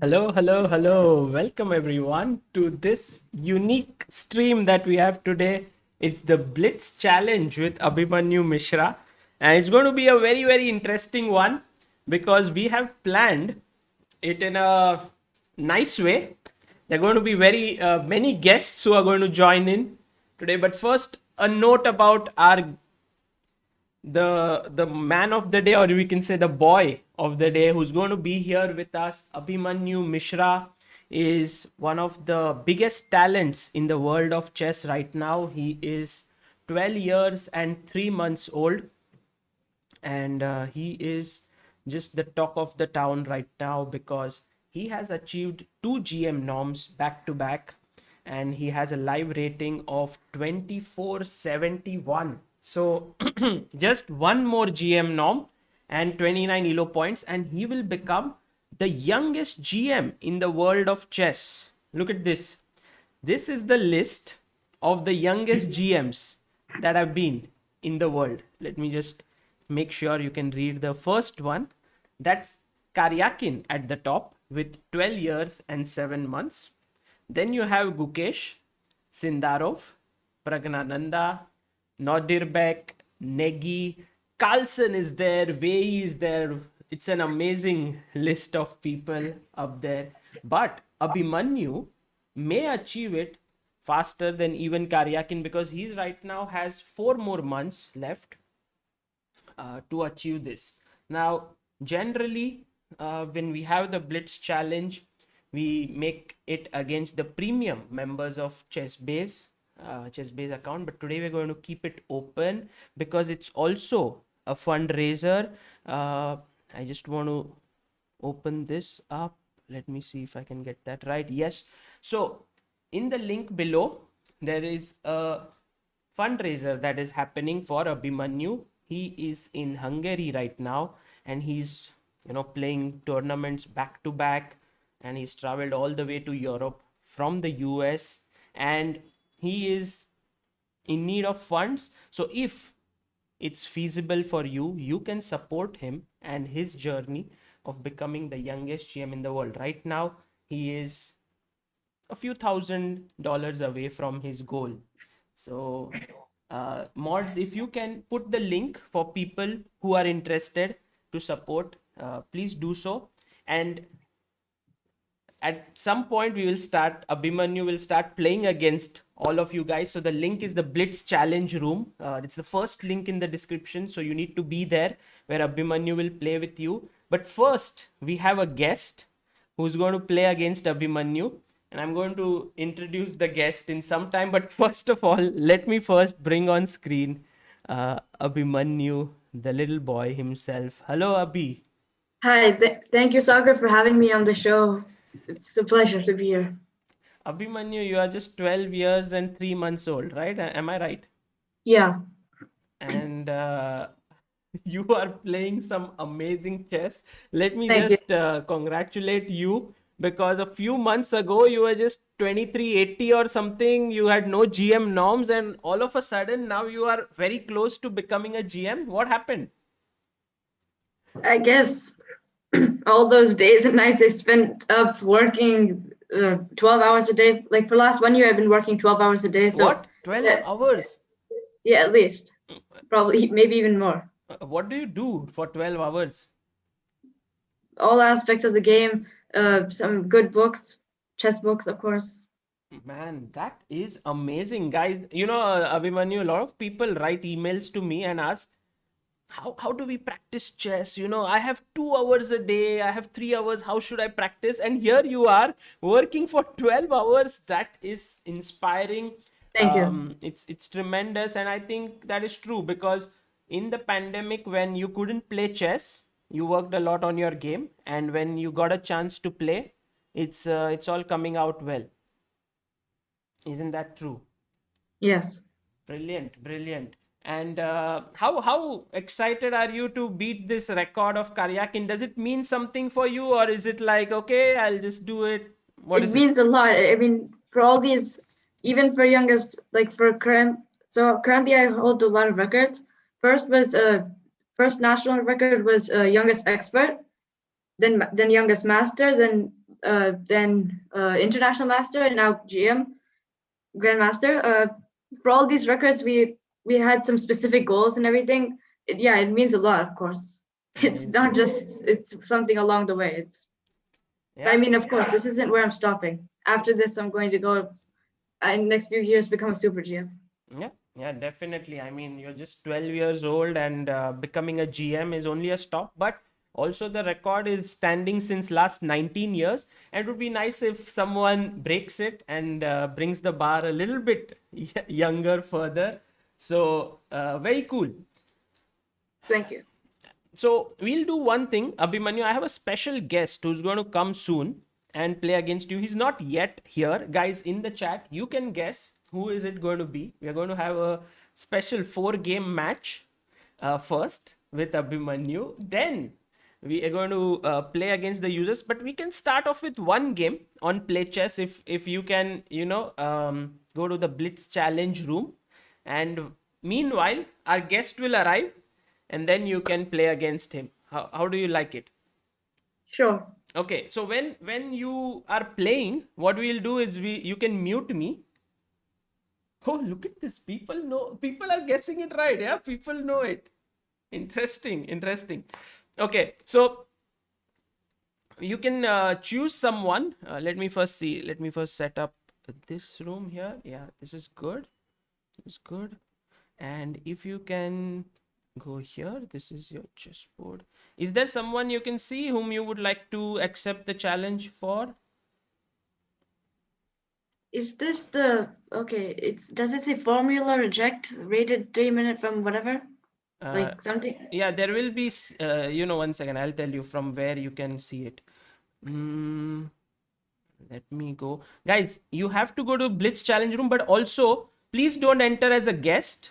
Hello, hello, hello. Welcome everyone to this unique stream that we have today. It's the Blitz challenge with Abhimanyu Mishra. And it's going to be a very, very interesting one because we have planned it in a nice way. There are going to be very many guests who are going to join in today. But first, a note about our the man of the day, or we can say the boy of the day, who's going to be here with us. Abhimanyu Mishra is one of the biggest talents in the world of chess right now. He is 12 years and 3 months old, and he is just the talk of the town right now because he has achieved two GM norms back to back, and he has a live rating of 2471. So just one more GM norm and 29 elo points, and he will become the youngest GM in the world of chess. Look at this. This is the list of the youngest GMs that have been in the world. Let me just make sure you can read the first one. That's Karjakin at the top with 12 years and 7 months. Then you have Gukesh, Sindarov, Pragnananda, Nodirbek, Negi, Carlson is there, Vei is there. It's an amazing list of people up there. But Abhimanyu may achieve it faster than even Karjakin because he's right now has 4 more months left to achieve this. Now, generally, when we have the Blitz challenge, we make it against the premium members of ChessbBase account. But today we're going to keep it open because it's also a fundraiser. I just want to open this up. Let me see if I can get that right. Yes. So in the link below, there is a fundraiser that is happening for Abhimanyu. He is in Hungary right now, and he's playing tournaments back to back, and he's traveled all the way to Europe from the US, and he is in need of funds. So if it's feasible for you, you can support him and his journey of becoming the youngest GM in the world. Right now, he is a few $1,000s away from his goal. So, mods, if you can put the link for people who are interested to support, please do so. And at some point we will start, Abhimanyu will start playing against all of you guys. So the link is the Blitz challenge room. It's the first link in the description, so you need to be there where Abhimanyu will play with you. But first we have a guest who's going to play against Abhimanyu, and I'm going to introduce the guest in some time. But first of all, let me first bring on screen Abhimanyu, the little boy himself. Hello, Abhi. Hi, thank you, Sagar, for having me on the show. It's a pleasure to be here. Abhimanyu, you are just 12 years and 3 months old, right? Am I right? Yeah, And you are playing some amazing chess. Let me thank you. just congratulate you because a few months ago you were just 2380 or something. You had no GM norms, and all of a sudden now you are very close to becoming a GM. What happened? I guess all those days and nights I spent up working 12 hours a day. Like for the last 1 year, I've been working 12 hours a day. So, What? 12 that, hours? yeah, at least. Probably, maybe even more. What do you do for 12 hours? All aspects of the game, some good books, chess books, of course. Man, that is amazing, guys. Abhimanyu, a lot of people write emails to me and ask, how do we practice chess? I have 2 hours a day, I have 3 hours. How should I practice? And here you are working for 12 hours. That is inspiring. Thank you. It's tremendous, and I think that is true because in the pandemic, when you couldn't play chess, you worked a lot on your game, and when you got a chance to play, it's all coming out well. Isn't that true? Yes. Brilliant, brilliant. And how excited are you to beat this record of Karjakin? Does it mean something for you, or is it like, okay, I'll just do it? What It is it? means a lot. I mean, for all these, even for youngest, like for current. So currently, I hold a lot of records. First was first national record was youngest expert, then youngest master, then then international master, and now GM, grandmaster. For all these records, we had some specific goals and everything. It means a lot, of course. It's not just it's something along the way. I mean, of course, this isn't where I'm stopping. After this, I'm going to go in the next few years become a super GM. Yeah, definitely. I mean, you're just 12 years old, and becoming a GM is only a stop, but also the record is standing since last 19 years, and it would be nice if someone breaks it and brings the bar a little bit younger further. So, very cool. Thank you. So we'll do one thing, Abhimanyu. I have a special guest who's going to come soon and play against you. He's not yet here. Guys, in the chat, you can guess who is it going to be. We are going to have a special 4-game match first with Abhimanyu. Then we are going to play against the users, but we can start off with one game on Play Chess if you can, go to the Blitz challenge room. And meanwhile, our guest will arrive, and then you can play against him. How do you like it? Sure. Okay, so when you are playing, what we'll do is you can mute me. Oh, look at this. People are guessing it right. Yeah, people know it. Interesting. Okay, so you can choose someone. Let me first see. Let me first set up this room here. Yeah, this is good. And if you can go here, this is your chessboard. Is there someone you can see whom you would like to accept the challenge for? Is this the okay? Does it say formula reject rated 3 minute from whatever? Like something? Yeah, there will be. 1 second. I'll tell you from where you can see it. Let me go, guys. You have to go to Blitz challenge room, but also please don't enter as a guest.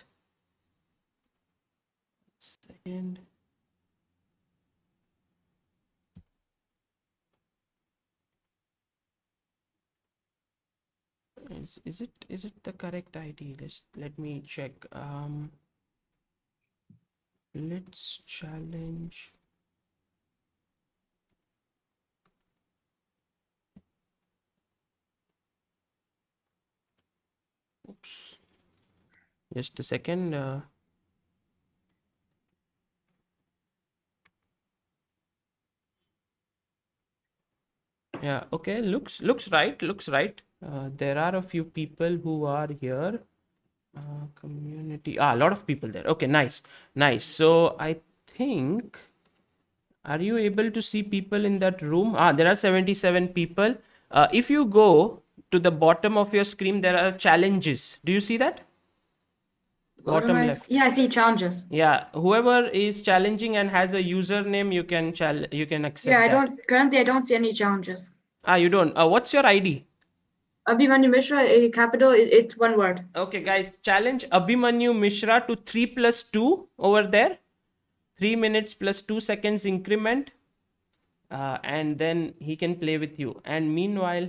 Second. Is it the correct ID? Let me check. Let's challenge. Oops. Just a second. Yeah, okay, looks right. There are a few people who are here. Community. A lot of people there. Okay, nice. So I think, are you able to see people in that room? There are 77 people. If you go to the bottom of your screen, there are challenges. Do you see that? Bottom left. Yeah, I see challenges. Yeah, whoever is challenging and has a username, you can accept. Yeah, I don't see any challenges. You don't. What's your ID? Abhimanyu Mishra, a capital, it's one word. Okay, guys, challenge Abhimanyu Mishra to 3+2 over there. 3 minutes plus 2 seconds increment. And then he can play with you. And meanwhile,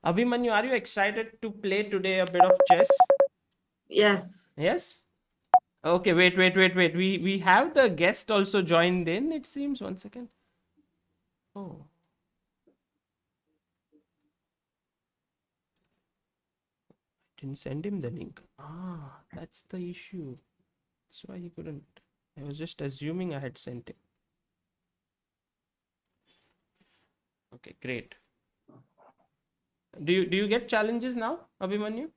Abhimanyu, are you excited to play today a bit of chess? Yes. Yes? Okay, wait. We have the guest also joined in, it seems. 1 second. Oh. Didn't send him the link. That's the issue. That's why he couldn't. I was just assuming I had sent it. Okay, great. Do you get challenges now, Abhimanyu?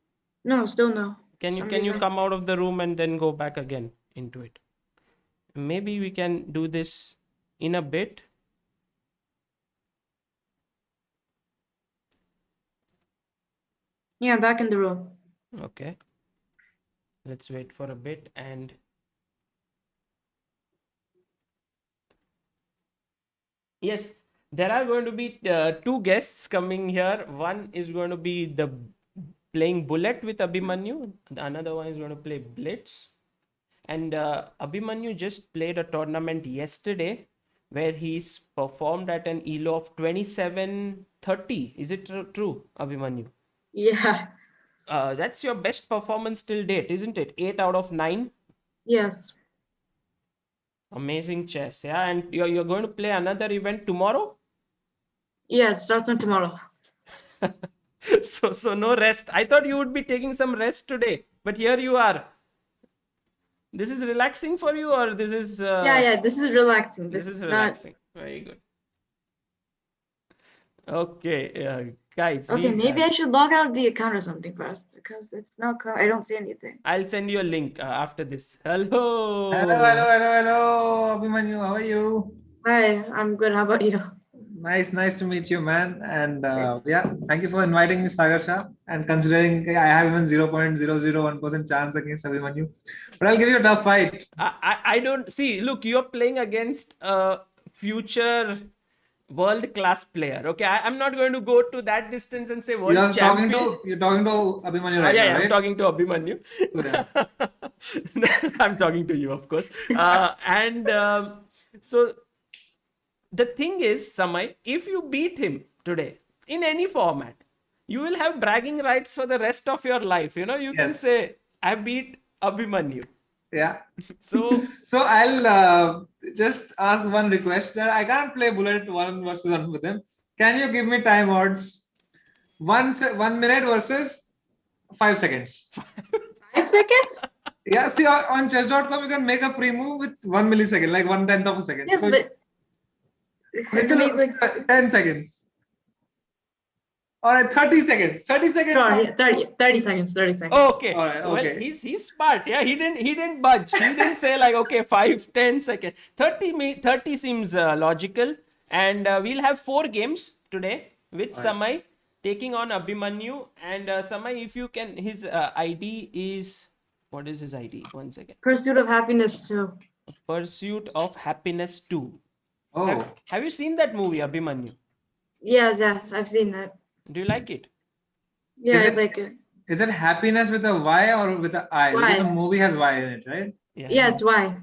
No, still no. Can you come out of the room and then go back again into it? Maybe we can do this in a bit. Yeah, I'm back in the room. Okay. Let's wait for a bit. And yes, there are going to be 2 guests coming here. One is going to be the playing bullet with Abhimanyu. The another one is going to play Blitz. And Abhimanyu just played a tournament yesterday where he's performed at an ELO of 2730. Is it true, Abhimanyu? Yeah. That's your best performance till date, isn't it? 8 out of 9. Yes. Amazing chess. Yeah, and you're going to play another event tomorrow? Yeah, it starts on tomorrow. So no rest. I thought you would be taking some rest today, but here you are. This is relaxing for you, or this is Yeah, this is relaxing. this This is is not. relaxing. Very good. Okay, guys, Okay, we maybe I should log out of the account or something first because it's not. I don't see anything. I'll send you a link after this. Hello. Hello, Abhimanyu. How are you? Hi, I'm good. How about you? Nice to meet you, man. And yeah, thank you for inviting me, Sagar Shah. And considering I have even 0.001% chance against Abhimanyu, but I'll give you a tough fight. I don't see. Look, you're playing against a future world class player. Okay, I'm not going to go to that distance and say world champion. You're talking to Abhimanyu right yeah, now, right? I'm talking to Abhimanyu. So, yeah. No, I'm talking to you, of course. So the thing is, Samay, if you beat him today in any format, you will have bragging rights for the rest of your life. You know, you can Yes. say, I beat Abhimanyu. Yeah. So So I'll just ask one request that I can't play bullet 1 versus 1 with him. Can you give me time odds? 1 minute versus 5 seconds. 5 seconds? Yeah, see on chess.com you can make a pre-move with 1 millisecond, like 1/10 of a second. Yes, So but literally maybe like 10 seconds. Or 30 seconds. 30 seconds. sorry, 30 seconds. 30 seconds. okay. All right, Well, okay. he's smart. Yeah, he didn't budge. He didn't say like, okay, 5, 10 seconds. 30 seems logical. And we'll have 4 games today with Samay taking on Abhimanyu. And Samay, if you can, his ID is, what is his ID? 1 second. Pursuit of Happiness too. Pursuit of Happiness 2. Oh, Have you seen that movie, Abhimanyu? Yes, I've seen that. Do you like it? Yeah, Is I it- like it. is it happiness with a Y or with an I? Y. Because the movie has Y in it, right? Yeah, it's why.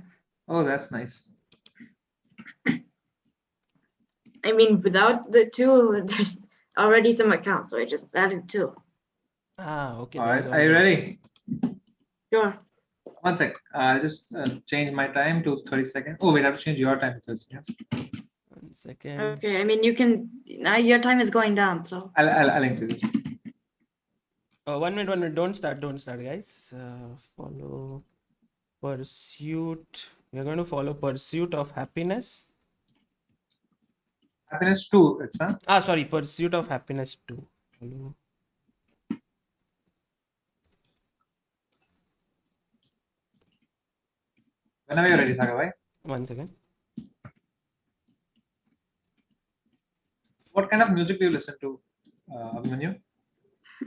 Oh, that's nice. I mean, without the 2, there's already some accounts, so I just added 2. Okay. All right, there's are you already- ready? Sure. 1 sec. I'll just change my time to 30 seconds. Oh, wait, I have to change your time to 30 seconds. 1 second. Okay, I mean, you can. Now your time is going down, so. I'll increase it. 1 minute. Don't start, guys. Follow pursuit. We're going to follow Pursuit of Happiness. Happiness 2, it's Sorry, Pursuit of Happiness 2. Follow. Whenever you're ready, Saga bhai. 1 second. What kind of music do you listen to, Abhimanyu?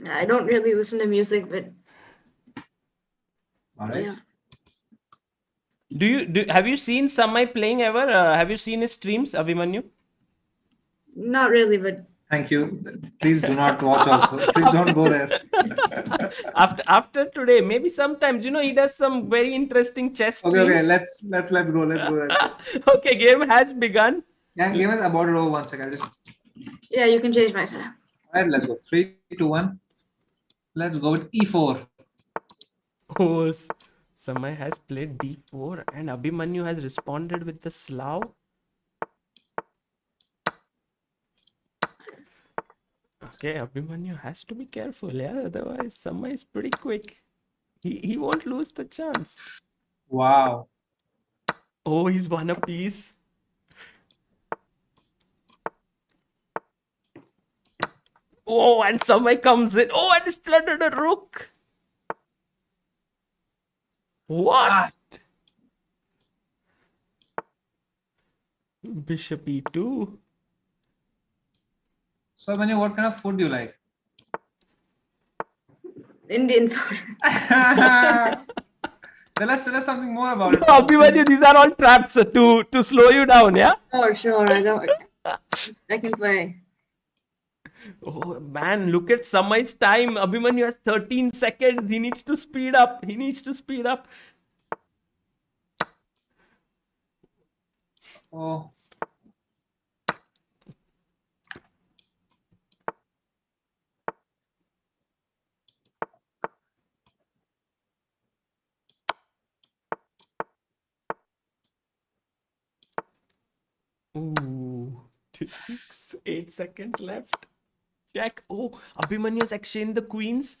I don't really listen to music, but All right. yeah. Have you seen Samay playing ever? Have you seen his streams, Abhimanyu? Not really, but Thank you. Please do not watch also. Please don't go there. After today, maybe sometimes, he does some very interesting chess Okay, streams. let's go. Let's go. Okay, game has begun. Yeah, game is about to over. 1 second. Just yeah, you can change my time. all right, let's go. 3, 2, 1. Let's go with E4. Oh, Samay has played d4 and Abhimanyu has responded with the Slav. Okay, Abhimanyu has to be careful, yeah. Otherwise, Samay is pretty quick. He won't lose the chance. Wow. Oh, he's won a piece. Oh, and Samay comes in. Oh, and he's planted a rook. What? Bishop e2. So, Abhimanyu, what kind of food do you like? Indian food. Tell us something more about it. Abhimanyu, these are all traps to slow you down, yeah? Oh, sure. I don't. I can play. Oh man, look at Samay's time. Abhimanyu has 13 seconds. He needs to speed up. Oh. Ooh, 8 seconds left. Check. Oh, Abhimanyu has exchanged the queens.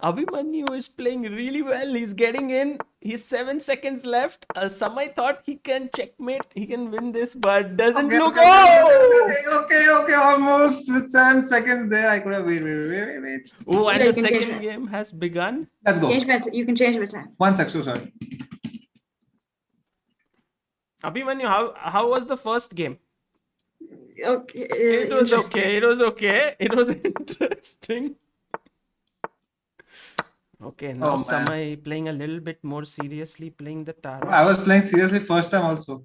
Abhimanyu is playing really well. He's getting in. He's 7 seconds left. Samay thought he can checkmate. He can win this, but doesn't Okay, look. okay, Oh! okay, almost with 7 seconds there. I could have wait. Oh, and Yeah, you the can change second it. game has begun. Let's go. You can change the time. 1 sec, so sorry. Abhimanyu, how was the first game? Okay. It was interesting. okay. It was okay. It was interesting. Okay, now Oh, man. Samay playing a little bit more seriously, playing the tarot. I was playing seriously first time also.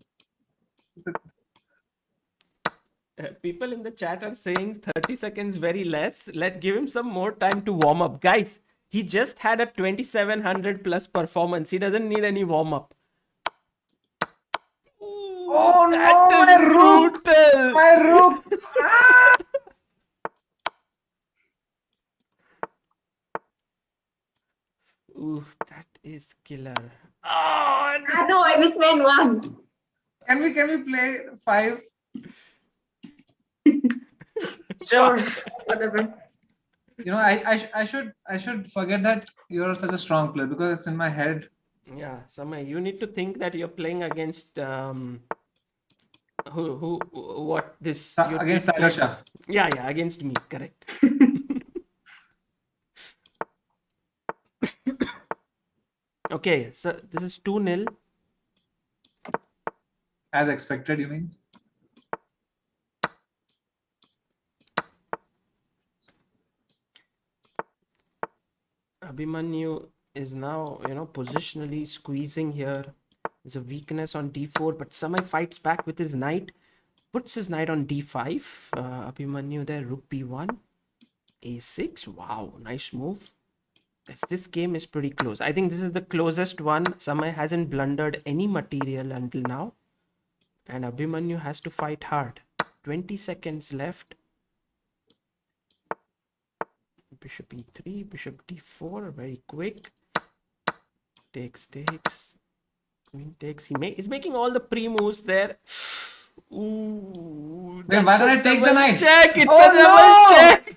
People in the chat are saying 30 seconds very less. Give him some more time to warm up. Guys, he just had a 2700 plus performance. He doesn't need any warm up. Oh That no, is my rook! brutal. My rook! Ah! Ooh, that is killer. Oh, and Ah, no, I missed main one. Can we play 5? Sure. Whatever. You know, I should forget that you're such a strong player because it's in my head. yeah, Samay, you need to think that you're playing against what this you Against need to Sagar play Shah. this. Yeah, against me, correct. Okay, so this is 2-0. As expected, you mean? Abhimanyu is now, positionally squeezing here. There's a weakness on d4, but Samay fights back with his knight, puts his knight on d5. Abhimanyu there, rook b1, a6. Wow, nice move. Guys, this game is pretty close. I think this is the closest one. Samay hasn't blundered any material until now. And Abhimanyu has to fight hard. 20 seconds left. Bishop e3, bishop d4, very quick. Takes. Queen takes. He's making all the pre-moves there. Ooh, Wait, why don't I take the double knight? check. It's Oh, a double no! check.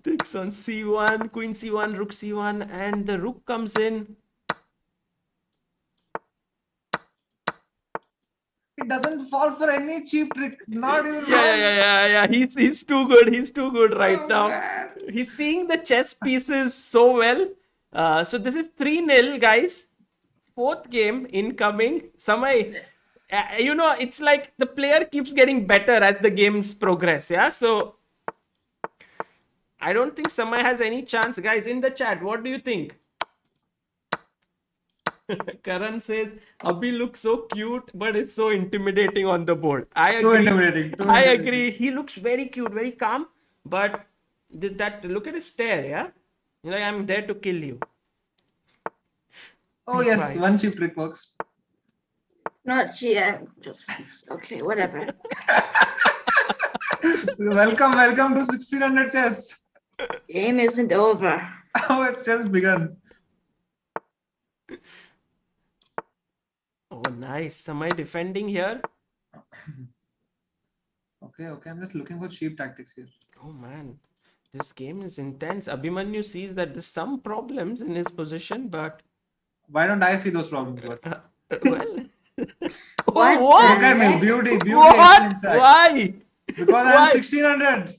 Takes on c1, queen c1, rook c1, and the rook comes in. It doesn't fall for any cheap trick. Not even one. Yeah. He's too good. He's too good right Oh, now. man. He's seeing the chess pieces so well. So this is 3-0, guys. Fourth game incoming. Samay, it's like the player keeps getting better as the games progress. Yeah. So I don't think Samay has any chance. Guys, in the chat, what do you think? Karan says, Abhi looks so cute, but is so intimidating on the board. I agree. Too intimidating. I agree. He looks very cute, very calm, but look at his stare, yeah? I'm there to kill you. Oh, yes, one cheap trick works. Not GM. Just okay, whatever. Welcome to 1600 chess. Game isn't over. Oh, it's just begun. Oh, nice. Samay defending here. Okay. I'm just looking for cheap tactics here. Oh, man. This game is intense. Abhimanyu sees that there's some problems in his position, but... Why don't I see those problems? well... What? What? Look at me. Beauty. What? Inside. Why? Because Why? I'm 1600.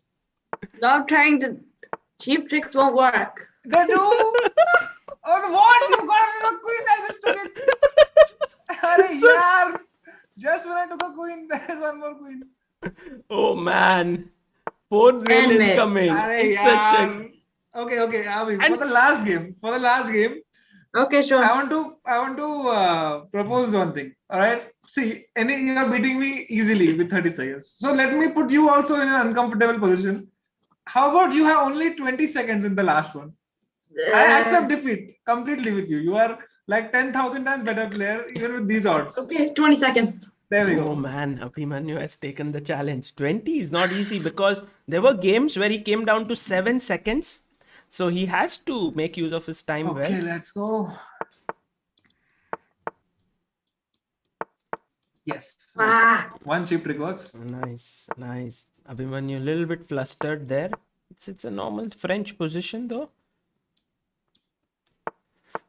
Stop trying to. Cheap tricks won't work. They do. Oh, what? You got another queen. I just took it. Arey, yaar. Just when I took a queen, there's one more queen. Oh, man. 4-0 incoming. Arey, It's a check. yaar. Okay, Abhi. And- For the last game, Okay, sure. I want to propose one thing. All right. See, you are beating me easily with 30 seconds. So let me put you also in an uncomfortable position. How about you have only 20 seconds in the last one? I accept defeat completely with you. You are like 10,000 times better player even with these odds. Okay, 20 seconds. There we Oh go. man, Abhimanyu has taken the challenge. 20 is not easy because there were games where he came down to 7 seconds. So he has to make use of his time Okay, well. let's go. Yes. Ah. One chip trick works. Nice, nice. Abhimanyu, a little bit flustered there. It's a normal French position though.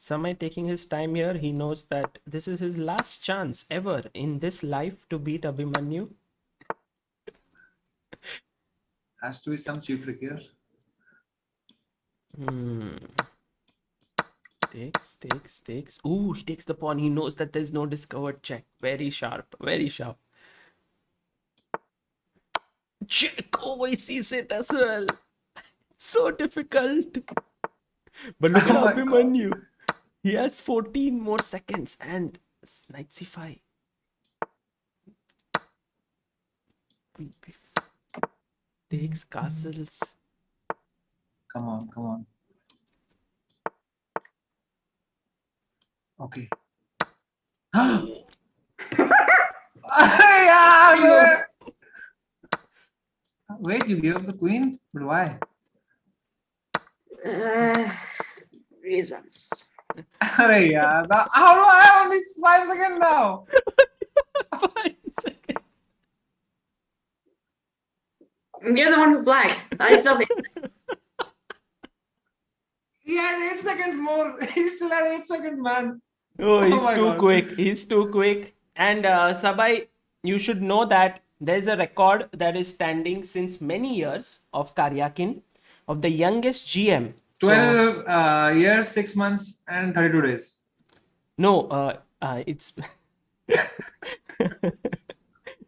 Samay taking his time here. He knows that this is his last chance ever in this life to beat Abhimanyu. Has to be some chip trick here. Takes. Ooh, he takes the pawn. He knows that there's no discovered check. Very sharp, very sharp. Check. Oh, he sees it as well. So difficult. But look at Oh my Abhimanyu. He has 14 more seconds and knight c5. Takes castles. Come on. Okay. Yeah. Wait, you gave up the queen? But why? Reasons. Arey yaar, how do I have only 5 seconds now? 5 seconds. You're the one who flagged. I still think. He had 8 seconds more. He still had 8 seconds, man. Oh, he's my too God. quick. He's too quick. And Sabai, you should know that there's a record that is standing since many years of Karjakin, of the youngest GM. 12 years, 6 months, and 32 days. No, it's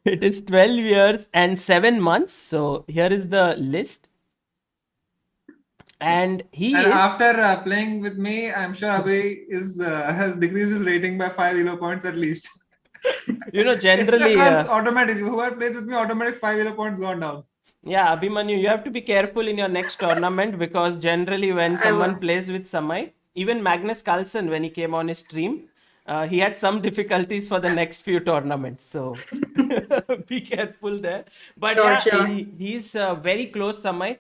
it is 12 years and 7 months. So here is the list. And And after playing with me, I'm sure Abhi has decreased his rating by 5 elo points at least. generally, it's automatic. Whoever plays with me, automatic 5 elo points gone down. yeah, Abhimanyu, you have to be careful in your next tournament because generally when someone will. plays with Samay, even Magnus Carlsen, when he came on his stream, he had some difficulties for the next few tournaments. So be careful there. But Sure. he's very close, Samay.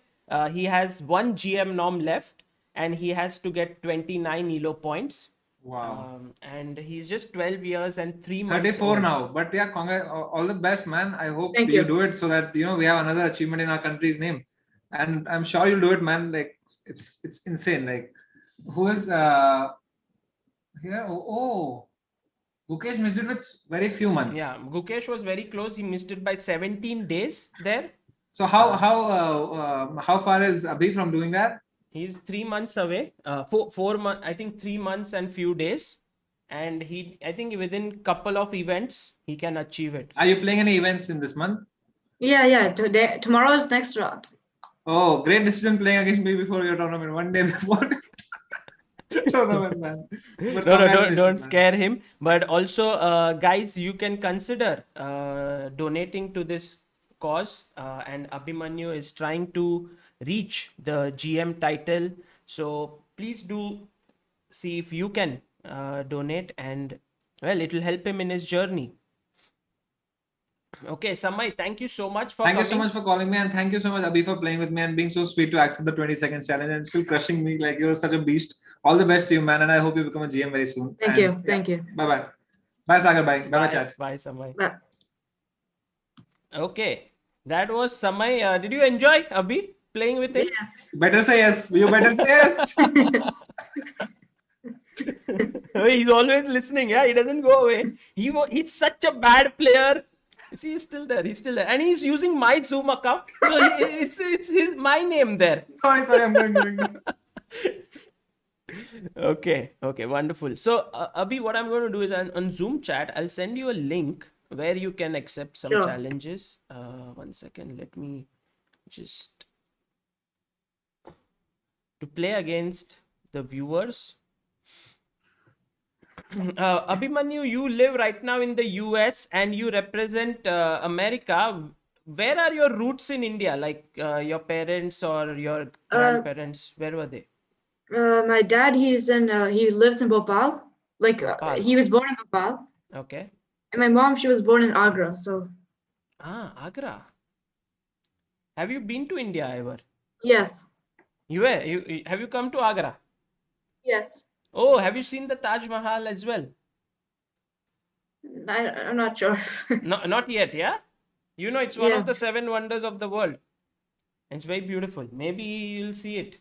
He has one GM norm left and he has to get 29 elo points. Wow. And he's just 12 years and 3 months 34 old. now. But yeah, all the best, man. I hope Thank you you. do it so that we have another achievement in our country's name. And I'm sure you'll do it, man. Like it's insane. Like who is here? Oh, Gukesh missed it with very few months. Yeah, Gukesh was very close. He missed it by 17 days there. So how far is Abhi from doing that? He's 3 months away. 4 months, I think 3 months and few days. And I think within couple of events, he can achieve it. Are you playing any events in this month? Yeah. Tomorrow's next round. Oh, great decision playing against me before your tournament. One day before tournament, man. But No, congratulations, don't man. scare him. But also, guys, you can consider donating to this cause. And Abhimanyu is trying to reach the GM title. So please do see if you can donate, and well, it will help him in his journey. Okay, Samay, thank you so much for Thank you coming. so much for calling me, and thank you so much, Abhi, for playing with me and being so sweet to accept the 20 seconds challenge and still crushing me. Like you're such a beast. All the best to you, man, and I hope you become a GM very soon. Thank you. Thank you. Bye. Bye, Sagar. Bye, chat. Bye, Samay. Bye. Okay, that was Samay. Did you enjoy, Abhi, playing with him? Yes. Better say yes. You better say yes. He's always listening. Yeah, he doesn't go away. He's such a bad player. See, he's still there. And he's using my Zoom account. So it's my name there. sorry, I'm going. Okay, wonderful. So, Abhi, what I'm going to do is on Zoom chat, I'll send you a link where you can accept some Sure. challenges. 1 second, let me just to play against the viewers. Abhimanyu, you live right now in the US and you represent America. Where are your roots in India? Like your parents or your grandparents? Where were they? My dad, he lives in Bhopal. Bhopal. He was born in Bhopal. Okay. And my mom, she was born in Agra. So Agra. Have you been to India ever? yes. Have you come to Agra? Yes. Oh, have you seen the Taj Mahal as well? I'm not sure. No, not yet, yeah? You know, it's one Yeah. of the 7 wonders of the world. It's very beautiful. Maybe you'll see it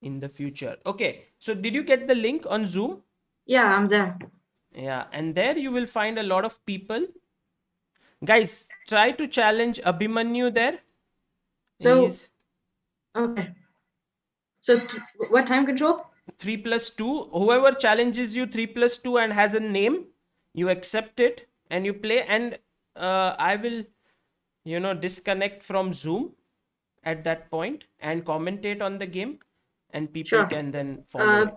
in the future. Okay, so did you get the link on Zoom? Yeah, I'm there. Yeah, and there you will find a lot of people. Guys, try to challenge Abhimanyu there. So, He's okay. So, what time control? 3 plus 2. Whoever challenges you 3 plus 2 and has a name, you accept it and you play. And I will, disconnect from Zoom at that point and commentate on the game, and people Sure. can then follow it.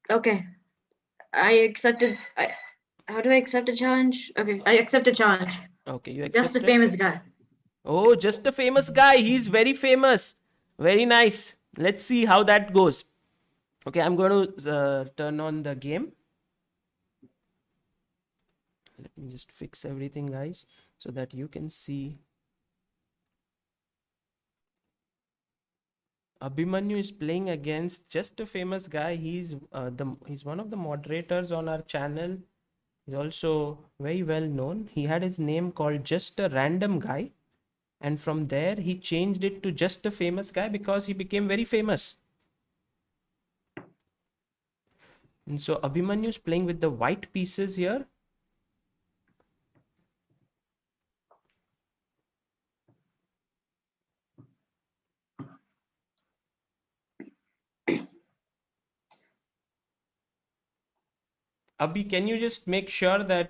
Okay. How do I accept a challenge? Okay, I accept a challenge. Okay, you Just a accept it? famous guy. Oh, just a famous guy. He's very famous. Very nice. Let's see how that goes. Okay, I'm going to turn on the game. Let me just fix everything, guys, so that you can see. Abhimanyu is playing against just a famous guy. He's one of the moderators on our channel. He's also very well known. He had his name called Just a Random Guy. And from there, he changed it to Just a Famous Guy because he became very famous. And so Abhimanyu is playing with the white pieces here. Abhi, can you just make sure that,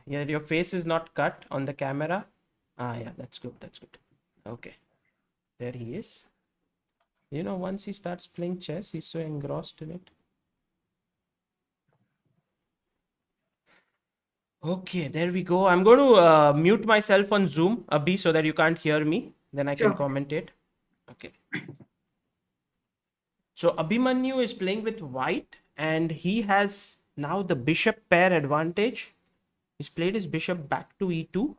your face is not cut on the camera? Yeah, that's good. That's good. Okay. There he is. Once he starts playing chess, he's so engrossed in it. Okay, there we go. I'm going to mute myself on Zoom, Abhi, so that you can't hear me. Then I can commentate. Okay. So Abhimanyu is playing with white, and he has now the bishop pair advantage. He's played his bishop back to e2.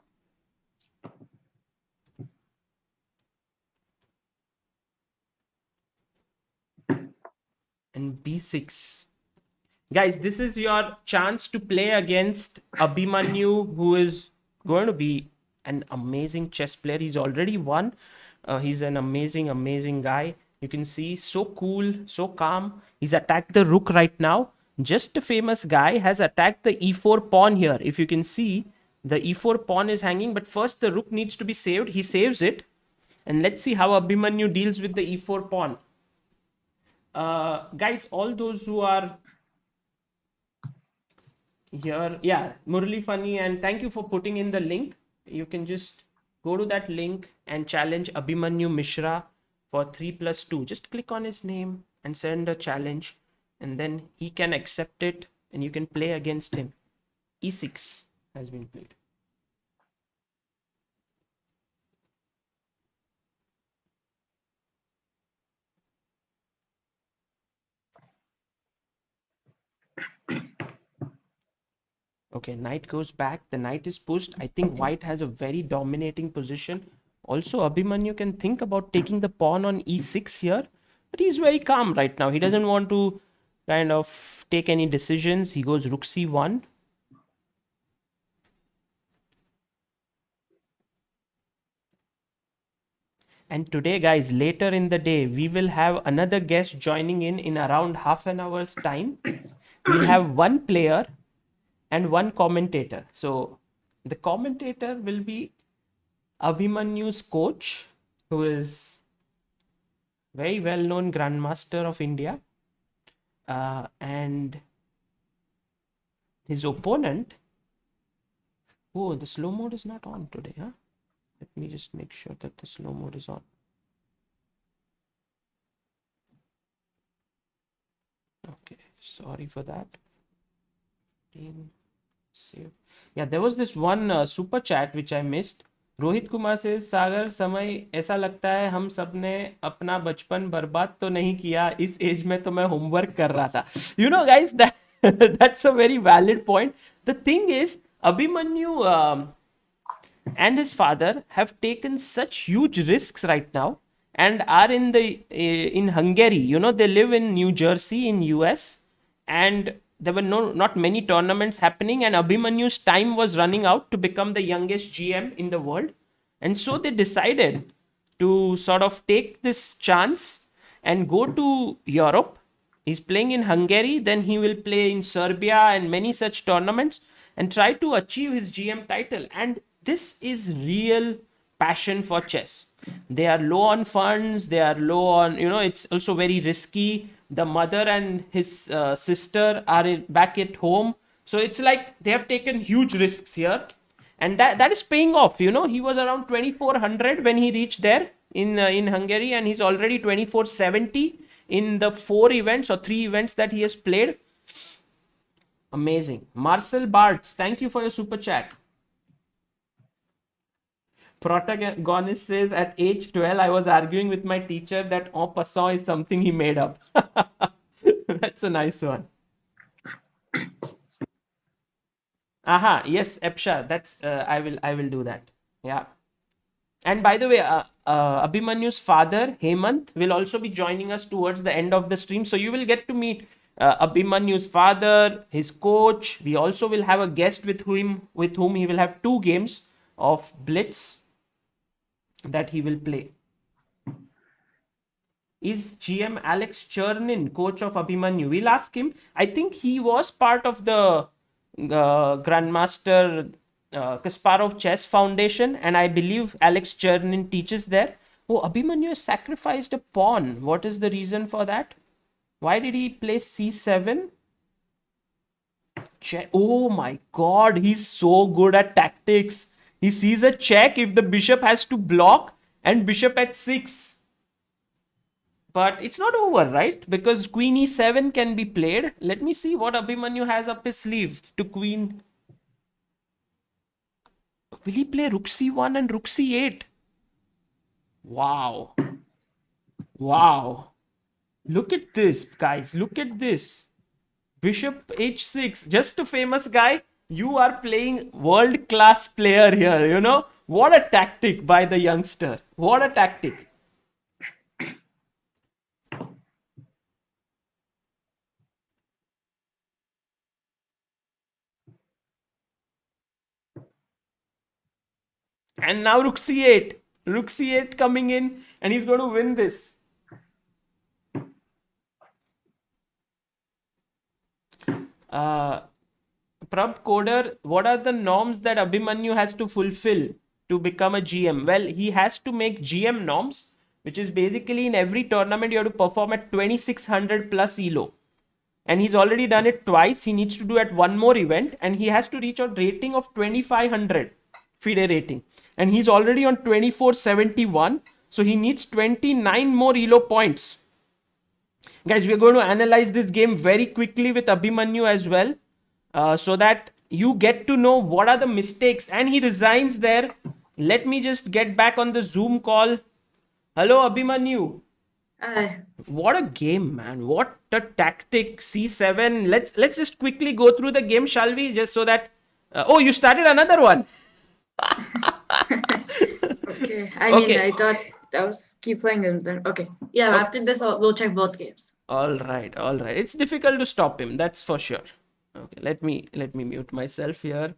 And b6. Guys, this is your chance to play against Abhimanyu, who is going to be an amazing chess player. He's already won. He's an amazing guy. You can see, so cool, so calm. He's attacked the rook right now. Just a famous guy has attacked the e4 pawn here. If you can see, the e4 pawn is hanging, but first the rook needs to be saved. He saves it. And let's see how Abhimanyu deals with the e4 pawn. Guys, all those who are here, Murali Funny, and thank you for putting in the link. You can just go to that link and challenge Abhimanyu Mishra for 3 plus 2. Just click on his name and send a challenge, and then he can accept it and you can play against him. e6 has been played. Okay, knight goes back. The knight is pushed. I think white has a very dominating position. Also, Abhimanyu can think about taking the pawn on e6 here. But he's very calm right now. He doesn't want to kind of take any decisions. He goes rook c1. And today, guys, later in the day, we will have another guest joining in around half an hour's time. We'll have one player and one commentator. So the commentator will be Abhimanyu's coach, who is very well-known Grandmaster of India. And his opponent... Oh, the slow mode is not on today, huh? Let me just make sure that the slow mode is on. Okay, sorry for that. Save. Yeah, there was this one super chat which I missed. Rohit Kumar says, सागर समय ऐसा लगता है हम सब ने अपना बचपन बर्बाद तो नहीं किया, इस एज में तो मैं होमवर्क कर रहा था. You know, guys, that's a very valid point. The thing is, Abhimanyu and his father have taken such huge risks right now and are in Hungary. They live in New Jersey in US, and there were not many tournaments happening, and Abhimanyu's time was running out to become the youngest GM in the world. And so they decided to sort of take this chance and go to Europe. He's playing in Hungary, then he will play in Serbia and many such tournaments and try to achieve his GM title. And this is real passion for chess. They are low on funds, they are low on, it's also very risky. The mother and his sister are back at home. So it's like they have taken huge risks here. And that is paying off. He was around 2400 when he reached there in Hungary, and he's already 2470 in the 3 events that he has played. Amazing. Marcel Bartz, thank you for your super chat. Protagonist says, at age 12, I was arguing with my teacher that en passant is something he made up. That's a nice one. Aha, yes, Epsha, that's I will do that. Yeah. And by the way, Abhimanyu's father, Hemant, will also be joining us towards the end of the stream. So you will get to meet Abhimanyu's father, his coach. We also will have a guest with whom he will have 2 games of Blitz that he will play. Is GM Alex Chernin coach of Abhimanyu? We'll ask him. I think he was part of the Grandmaster Kasparov Chess Foundation, and I believe Alex Chernin teaches there. Oh, Abhimanyu has sacrificed a pawn. What is the reason for that? Why did he play c7? Oh my god, he's so good at tactics. He sees a check if the bishop has to block, and bishop at 6. But it's not over, right? Because queen e7 can be played. Let me see what Abhimanyu has up his sleeve to queen. Will he play rook c1 and rook c8? Wow. Wow. Look at this, guys. Look at this. Bishop h6. Just a famous guy. You are playing world-class player here, What a tactic by the youngster. What a tactic. And now rook c8. Rook c8 coming in, and he's going to win this. Prab Coder, what are the norms that Abhimanyu has to fulfill to become a GM? Well, he has to make GM norms, which is basically in every tournament you have to perform at 2600 plus ELO. And he's already done it twice. He needs to do at one more event, and he has to reach a rating of 2500 FIDE rating. And he's already on 2471. So he needs 29 more ELO points. Guys, we're going to analyze this game very quickly with Abhimanyu as well. So that you get to know what are the mistakes. And he resigns there. Let me just get back on the Zoom call. Hello, Abhimanyu. What a game, man. What a tactic. C7. Let's just quickly go through the game, shall we? Just so that... oh, you started another one. Okay. I thought I was keep playing them then. Okay. Yeah, Okay. after this, we'll check both games. All right. It's difficult to stop him. That's for sure. Okay, let me mute myself here.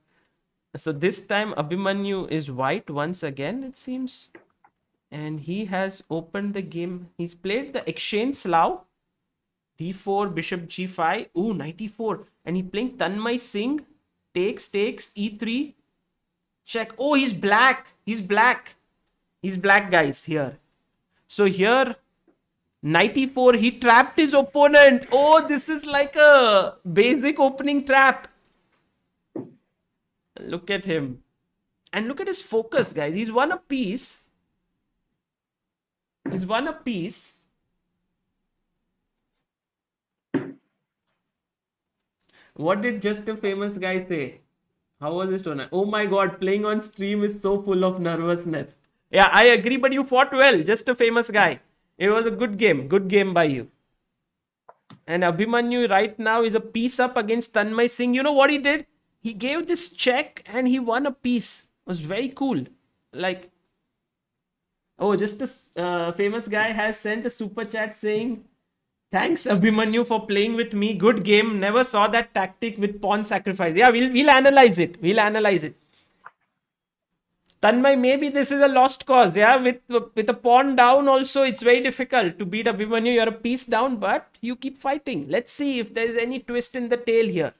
So this time Abhimanyu is white once again, it seems. And he has opened the game. He's played the exchange Slav. D4, bishop g5. Ooh, knight e4. And he's playing Tanmay Singh. Takes, e3. Check. Oh, he's black. He's black, guys, here. So here, knight e4, he trapped his opponent. Oh, this is like a basic opening trap. Look at him. And look at his focus, guys. He's won a piece. What did Just a Famous Guy say? How was this tournament? Oh my god, playing on stream is so full of nervousness. Yeah, I agree, but you fought well. Just a Famous Guy. It was a good game. Good game by you. And Abhimanyu right now is a piece up against Tanmay Singh. You know what he did? He gave this check and he won a piece. It was very cool. Like, oh, Just a Famous Guy has sent a super chat saying, Thanks, Abhimanyu, for playing with me. Good game. Never saw that tactic with pawn sacrifice. Yeah, we'll analyze it. We'll analyze it. Tanmay, maybe this is a lost cause. Yeah, with a pawn down, also it's very difficult to beat Abhimanyu. You're a piece down, but you keep fighting. Let's see if there's any twist in the tail here.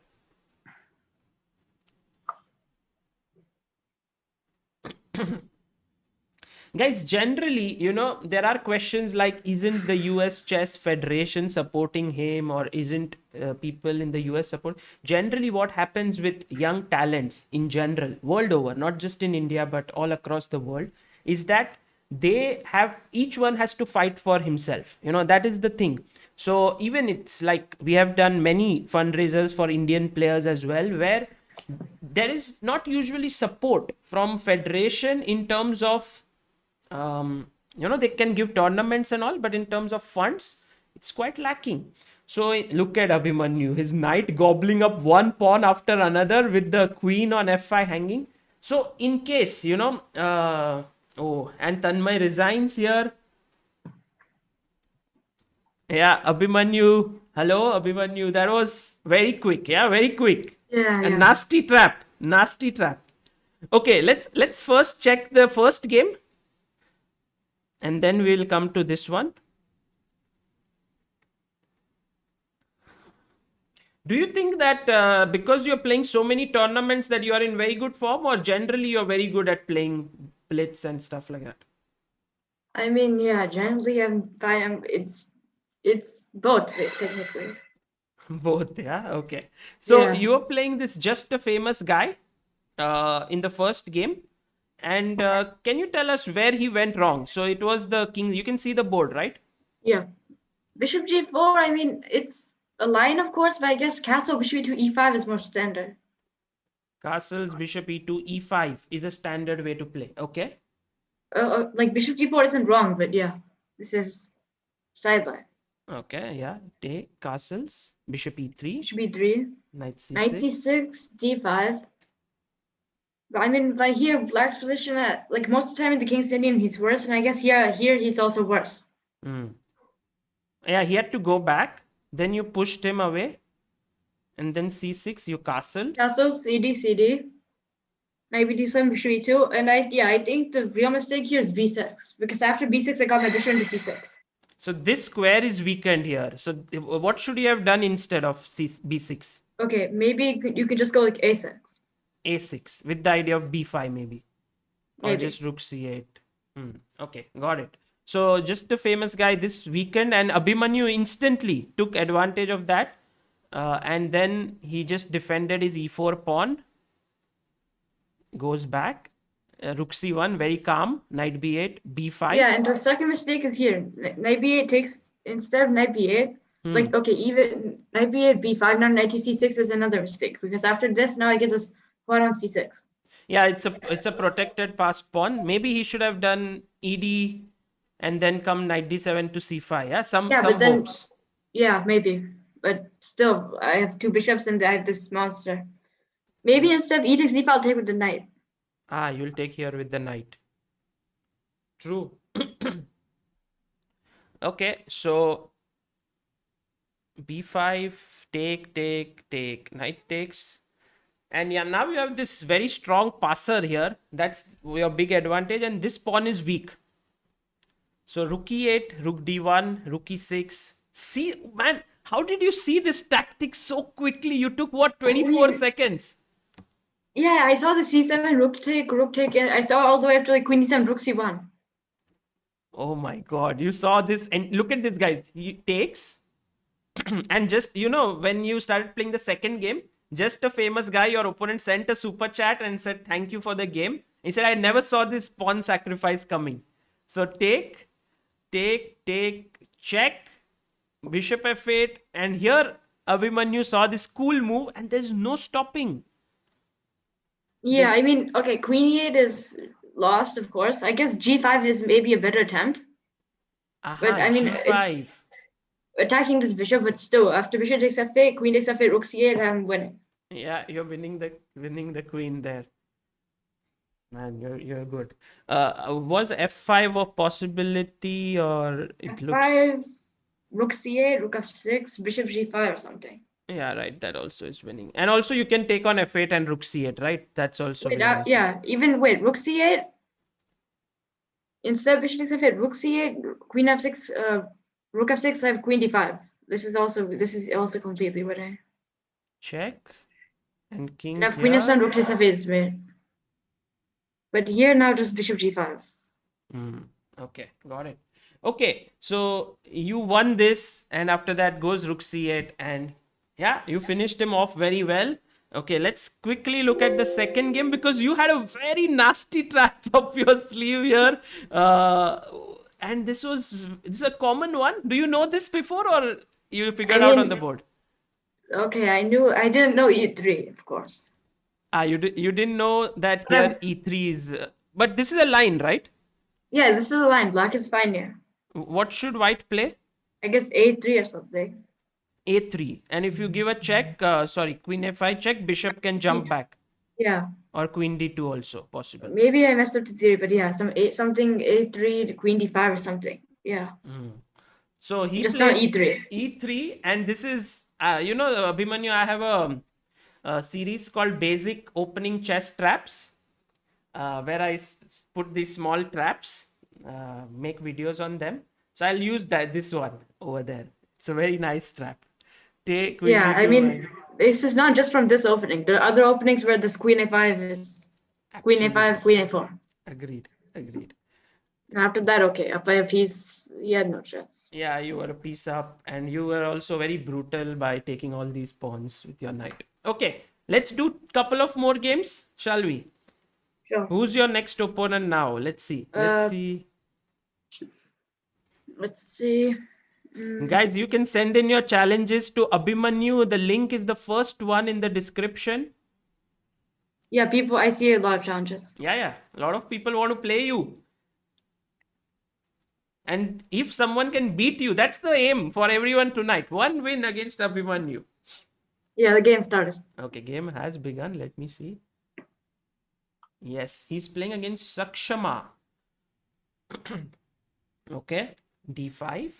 Guys, generally, there are questions like, isn't the US Chess Federation supporting him, or isn't people in the US support? Generally, what happens with young talents in general, world over, not just in India, but all across the world, is that each one has to fight for himself. That is the thing. So even it's like we have done many fundraisers for Indian players as well, where there is not usually support from federation in terms of they can give tournaments and all, but in terms of funds, it's quite lacking. So look at Abhimanyu, his knight gobbling up one pawn after another with the queen on f5 hanging. So in case, and Tanmay resigns here. Yeah, Abhimanyu. Hello, Abhimanyu. That was very quick. Yeah, very quick. Yeah. A nasty trap. Nasty trap. Okay, let's first check the first game. And then we'll come to this one. Do you think that because you're playing so many tournaments that you are in very good form, or generally you're very good at playing Blitz and stuff like that? I mean, yeah, generally I'm fine. It's both technically. Both, yeah. Okay. So Yeah. you are playing this Just a Famous Guy in the first game. And can you tell us where he went wrong? So it was the king. You can see the board, right? Yeah. Bishop g4, I mean, it's a line, of course, but I guess castle bishop e2 e5 is more standard. Castles, bishop e2, e5 is a standard way to play. Okay. Like bishop g4 isn't wrong, but yeah, this is sideline. Okay, yeah. Take castles, bishop e3, Bishop e3, knight c6. knight c6, d5. But I mean, by here, black's position, like most of the time in the King's Indian, he's worse, and I guess here he's also worse. Yeah, he had to go back. Then you pushed him away. And then c6, you castled. Castle, cd, cd. Knight b7, bishop e2. And I think the real mistake here is b6. Because after b6, I got my bishop into c6. So this square is weakened here. So what should you have done instead of b6? Okay, maybe you could just go like a6. a6 with the idea of b5 maybe. Or Maybe. just rook c8. Okay, got it. So just a famous guy this weekend, and Abhimanyu instantly took advantage of that. And then he just defended his e4 pawn. Goes back. Rook c1, very calm. Knight b8, b5. Yeah, and the second mistake is here. Knight b8 takes, instead of knight b8, like, okay, even knight b8, b5, now knight to c6 is another mistake. Because after this, now I get this pawn on c6. Yeah, it's a protected passed pawn. Maybe he should have done ed and then come knight d7 to c5. Yeah, some but then, hopes. Yeah, maybe. But still, I have two bishops and I have this monster. Maybe instead of e takes d5, I'll take with the knight. You'll take here with the knight. True. Okay, so b5, take, knight takes. And yeah, now you have this very strong passer here. That's your big advantage. And this pawn is weak. So rook e8, rook d1, rook e6. See, man, how did you see this tactic so quickly? You took what, 24 seconds? Yeah, I saw the c7, rook take, and I saw all the way up to like queen e7, rook c1. Oh my god, you saw this, and look at this, guys. He takes, and just, when you started playing the second game, Just a Famous Guy, your opponent sent a super chat and said, thank you for the game. He said, I never saw this pawn sacrifice coming. So take, check, bishop f8, and here Abhimanyu saw this cool move, and there's no stopping. Yeah, I mean, okay, queen e8 is lost, of course. I guess g5 is maybe a better attempt. But I mean, g5. It's attacking this bishop, but still, after bishop takes f8, queen takes f8, rook c8, I'm winning. Yeah, you're winning the queen there. Man, you're good. Was f5 a possibility, or it looks? rook c8, rook f6, bishop g5 or something. Yeah, right. That also is winning. And also you can take on f8 and rook c8, right? That's also Wait, winning. yeah, even wait, rook c8, instead of bishop f8, rook c8, queen f6, rook f6, I have queen d5. This is also completely winning. Check. And king I have queen here. s7, rook takes f8 is made. But here now just bishop g5. Okay, got it. Okay, so you won this, and after that goes rook c8, and yeah, you finished him off very well. Okay, let's quickly look at the second game because you had a very nasty trap up your sleeve here. And this is a common one. Do you know this before, or you figured out on the board? Okay, I didn't know e3, of course. You didn't know that But here e3 is, but this is a line, right? yeah, this is a line. Black is fine here. What should white play? I guess a3 or something. A3, and if you give a check, queen f5 check, bishop can jump back, Yeah, or queen d2 also possible. maybe I messed up the theory, but yeah, something a3 to queen d5 or something. Yeah, So he just not played e3. e3, and this is Abhimanyu, I have a series called Basic Opening Chess Traps, where I put these small traps, make videos on them. So I'll use this one over there. It's a very nice trap. Take queen Yeah, I d2 mean, this is not just from this opening. There are other openings where this queen a5 is queen a5, queen a4. Agreed. And after that, okay, up by a piece, he had no chance. Yeah, you were a piece up, and you were also very brutal by taking all these pawns with your knight. Okay, let's do couple of more games, shall we? Sure. Who's your next opponent now? Let's see. Let's see. Guys, you can send in your challenges to Abhimanyu. The link is the first one in the description. Yeah, I see a lot of challenges. Yeah. A lot of people want to play you. And if someone can beat you, that's the aim for everyone tonight. One win against Abhimanyu. Yeah, the game started. Okay, game has begun. Let me see. Yes, he's playing against Sakshama. Okay, d5.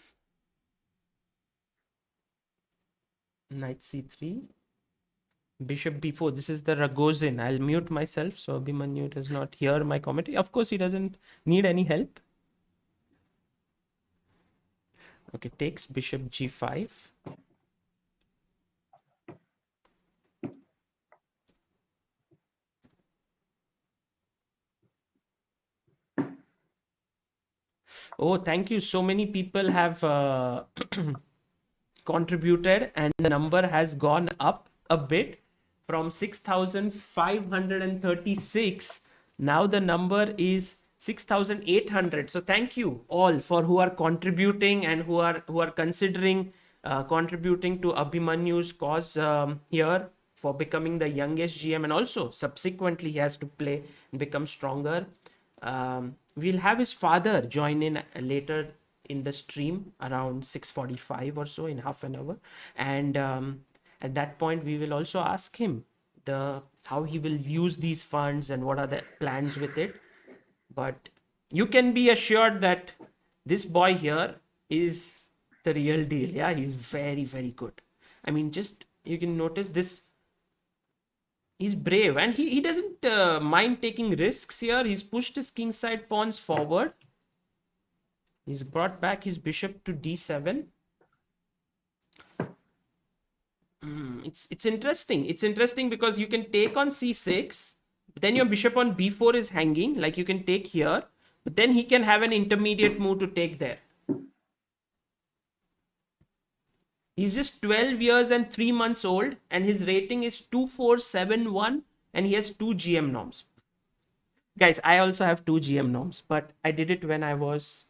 Knight c3. Bishop b4. This is the Ragozin. I'll mute myself so Abhimanyu does not hear my commentary. Of course, he doesn't need any help. Okay, takes bishop g5. Oh, thank you. So many people have contributed, and the number has gone up a bit from 6,536. Now the number is 6,800. So thank you all for who are contributing and who are considering contributing to Abhimanyu's cause here for becoming the youngest GM, and also subsequently he has to play and become stronger. We'll have his father join in later in the stream around 6:45 or so, in half an hour, and at that point we will also ask him how he will use these funds and what are the plans with it. But you can be assured that this boy here is the real deal. Yeah, he's very, very good. I mean, just you can notice this. He's brave, and he doesn't mind taking risks here. He's pushed his kingside pawns forward. He's brought back his bishop to d7. It's interesting. It's interesting because you can take on c6, but then your bishop on b4 is hanging. Like you can take here, but then he can have an intermediate move to take there. He's just 12 years and 3 months old, and his rating is 2471, and he has 2 GM norms. Guys, I also have 2 GM norms, but I did it when I was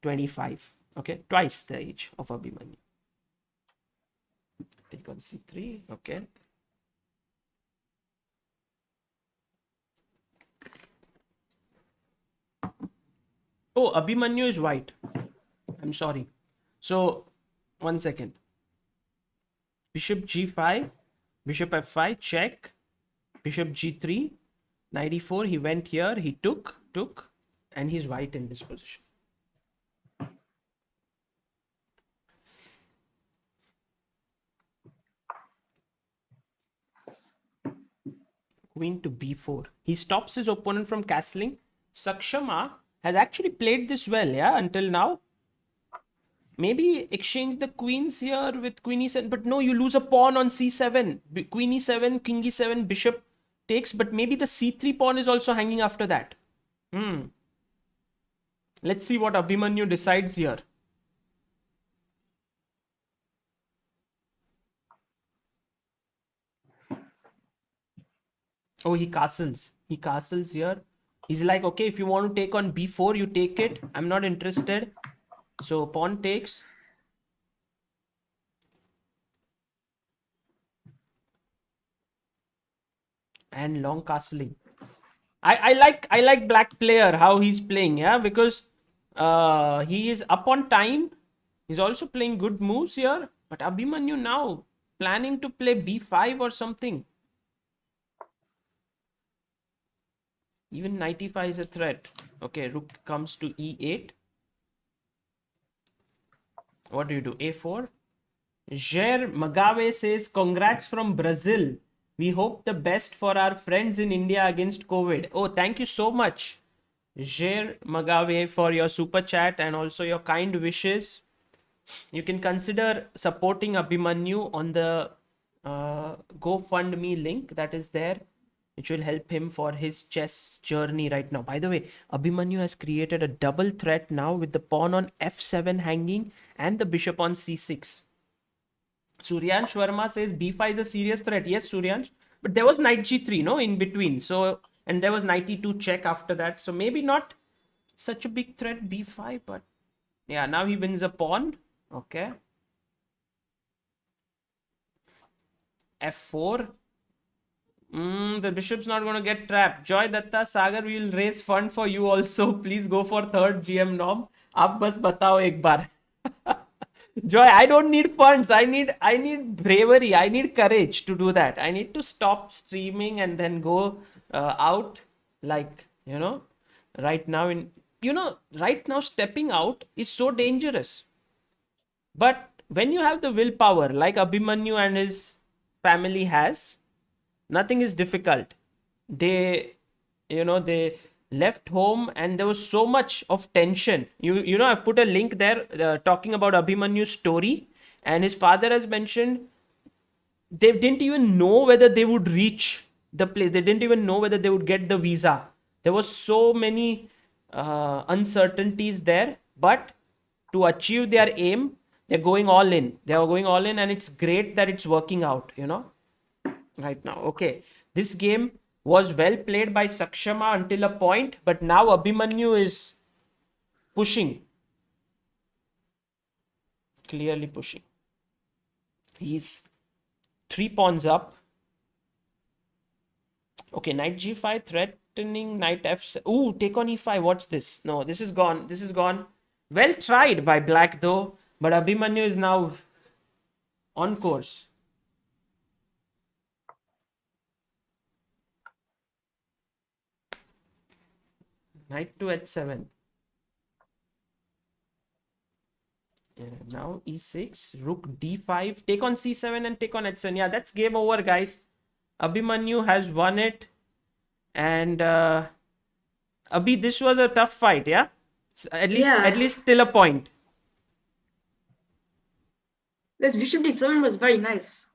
25. Okay, twice the age of Abhimanyu. Take on c3. Okay. Oh, Abhimanyu is white. I'm sorry. So, 1 second. Bishop g5, bishop f5, check. Bishop g3, knight e4. He went here, he took, and he's white in this position. Queen to b4. He stops his opponent from castling. Sakshama has actually played this well, yeah, until now. Maybe exchange the queens here with queen e7, but no, you lose a pawn on c7. Queen e7, king e7, bishop takes, but maybe the c3 pawn is also hanging after that. Let's see what Abhimanyu decides here. Oh, he castles. He castles here. He's like, okay, if you want to take on b4, you take it. I'm not interested. So pawn takes. And long castling. I like black player, how he's playing, yeah, because he is up on time. He's also playing good moves here. But Abhimanyu now planning to play b5 or something. Even knight e5 is a threat. Okay, rook comes to e8. What do you do? a4. Jair Magave says, congrats from Brazil. We hope the best for our friends in India against COVID. Oh, thank you so much, Jair Magave, for your super chat and also your kind wishes. You can consider supporting Abhimanyu on the GoFundMe link that is there, which will help him for his chess journey right now. By the way, Abhimanyu has created a double threat now with the pawn on f7 hanging and the bishop on c6. Suryansh Verma says b5 is a serious threat. Yes, Suryansh. But there was knight g3, no, in between. So, and there was knight e2 check after that. So maybe not such a big threat, b5. But yeah, now he wins a pawn. Okay. f4. The bishop's not going to get trapped. Joy Datta, Sagar, we will raise fund for you also. Please go for third GM norm. Aap bas batao ek bar. Joy, I don't need funds. I need bravery. I need courage to do that. I need to stop streaming and then go out, like, right now right now stepping out is so dangerous. But when you have the willpower like Abhimanyu and his family has, nothing is difficult. They left home and there was so much of tension. I put a link there talking about Abhimanyu's story, and his father has mentioned they didn't even know whether they would reach the place. They didn't even know whether they would get the visa. There was so many uncertainties there, but to achieve their aim, they're going all in. They are going all in, and it's great that it's working out, right now. Okay, this game was well played by Sakshama until a point, but now Abhimanyu is pushing. Clearly pushing. He's 3 pawns up. Okay, knight g5 threatening knight f7. Ooh, take on e5. What's this? No, this is gone. This is gone. Well tried by black though, but Abhimanyu is now on course. Knight to h7. Yeah, now e6, rook d5, take on c7 and take on h7. Yeah, that's game over, guys. Abhimanyu has won it. And Abhi, this was a tough fight, yeah? At least till a point. This bishop d7 was very nice.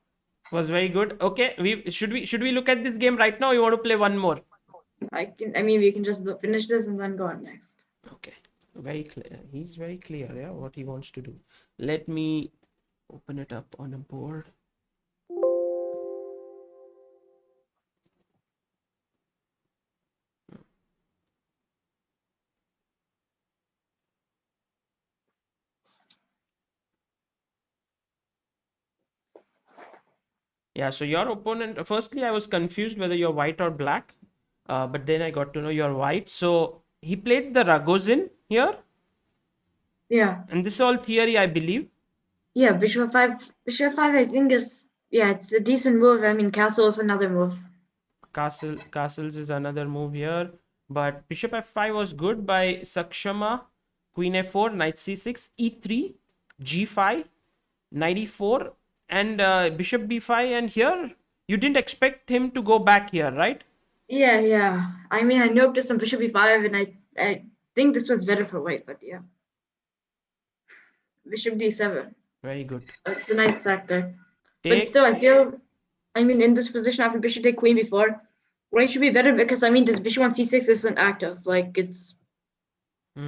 Was very good. Okay, should we look at this game right now, or you want to play one more? We can just finish this and then go on next. Okay, very clear. He's very clear, yeah, what he wants to do. Let me open it up on a board. Yeah, so your opponent, firstly, I was confused whether you're white or black, but then I got to know you're white. So he played the Ragozin here. Yeah. And this is all theory, I believe. Yeah, bishop 5. Bishop 5, I think it's a decent move. I mean, castle is another move. Castles is another move here. But bishop f5 was good by Sakshama. Queen f4, knight c6, e3, g5, knight e4, and bishop b5. And here, you didn't expect him to go back here, right? Yeah. I mean, I know up to some bishop e5, and I think this was better for white, but yeah. Bishop d7. Very good. It's a nice tactic. But Take. still, I feel, I mean, in this position after bishop take queen b4, white should be better because, I mean, this bishop on c6 isn't active. Like, it's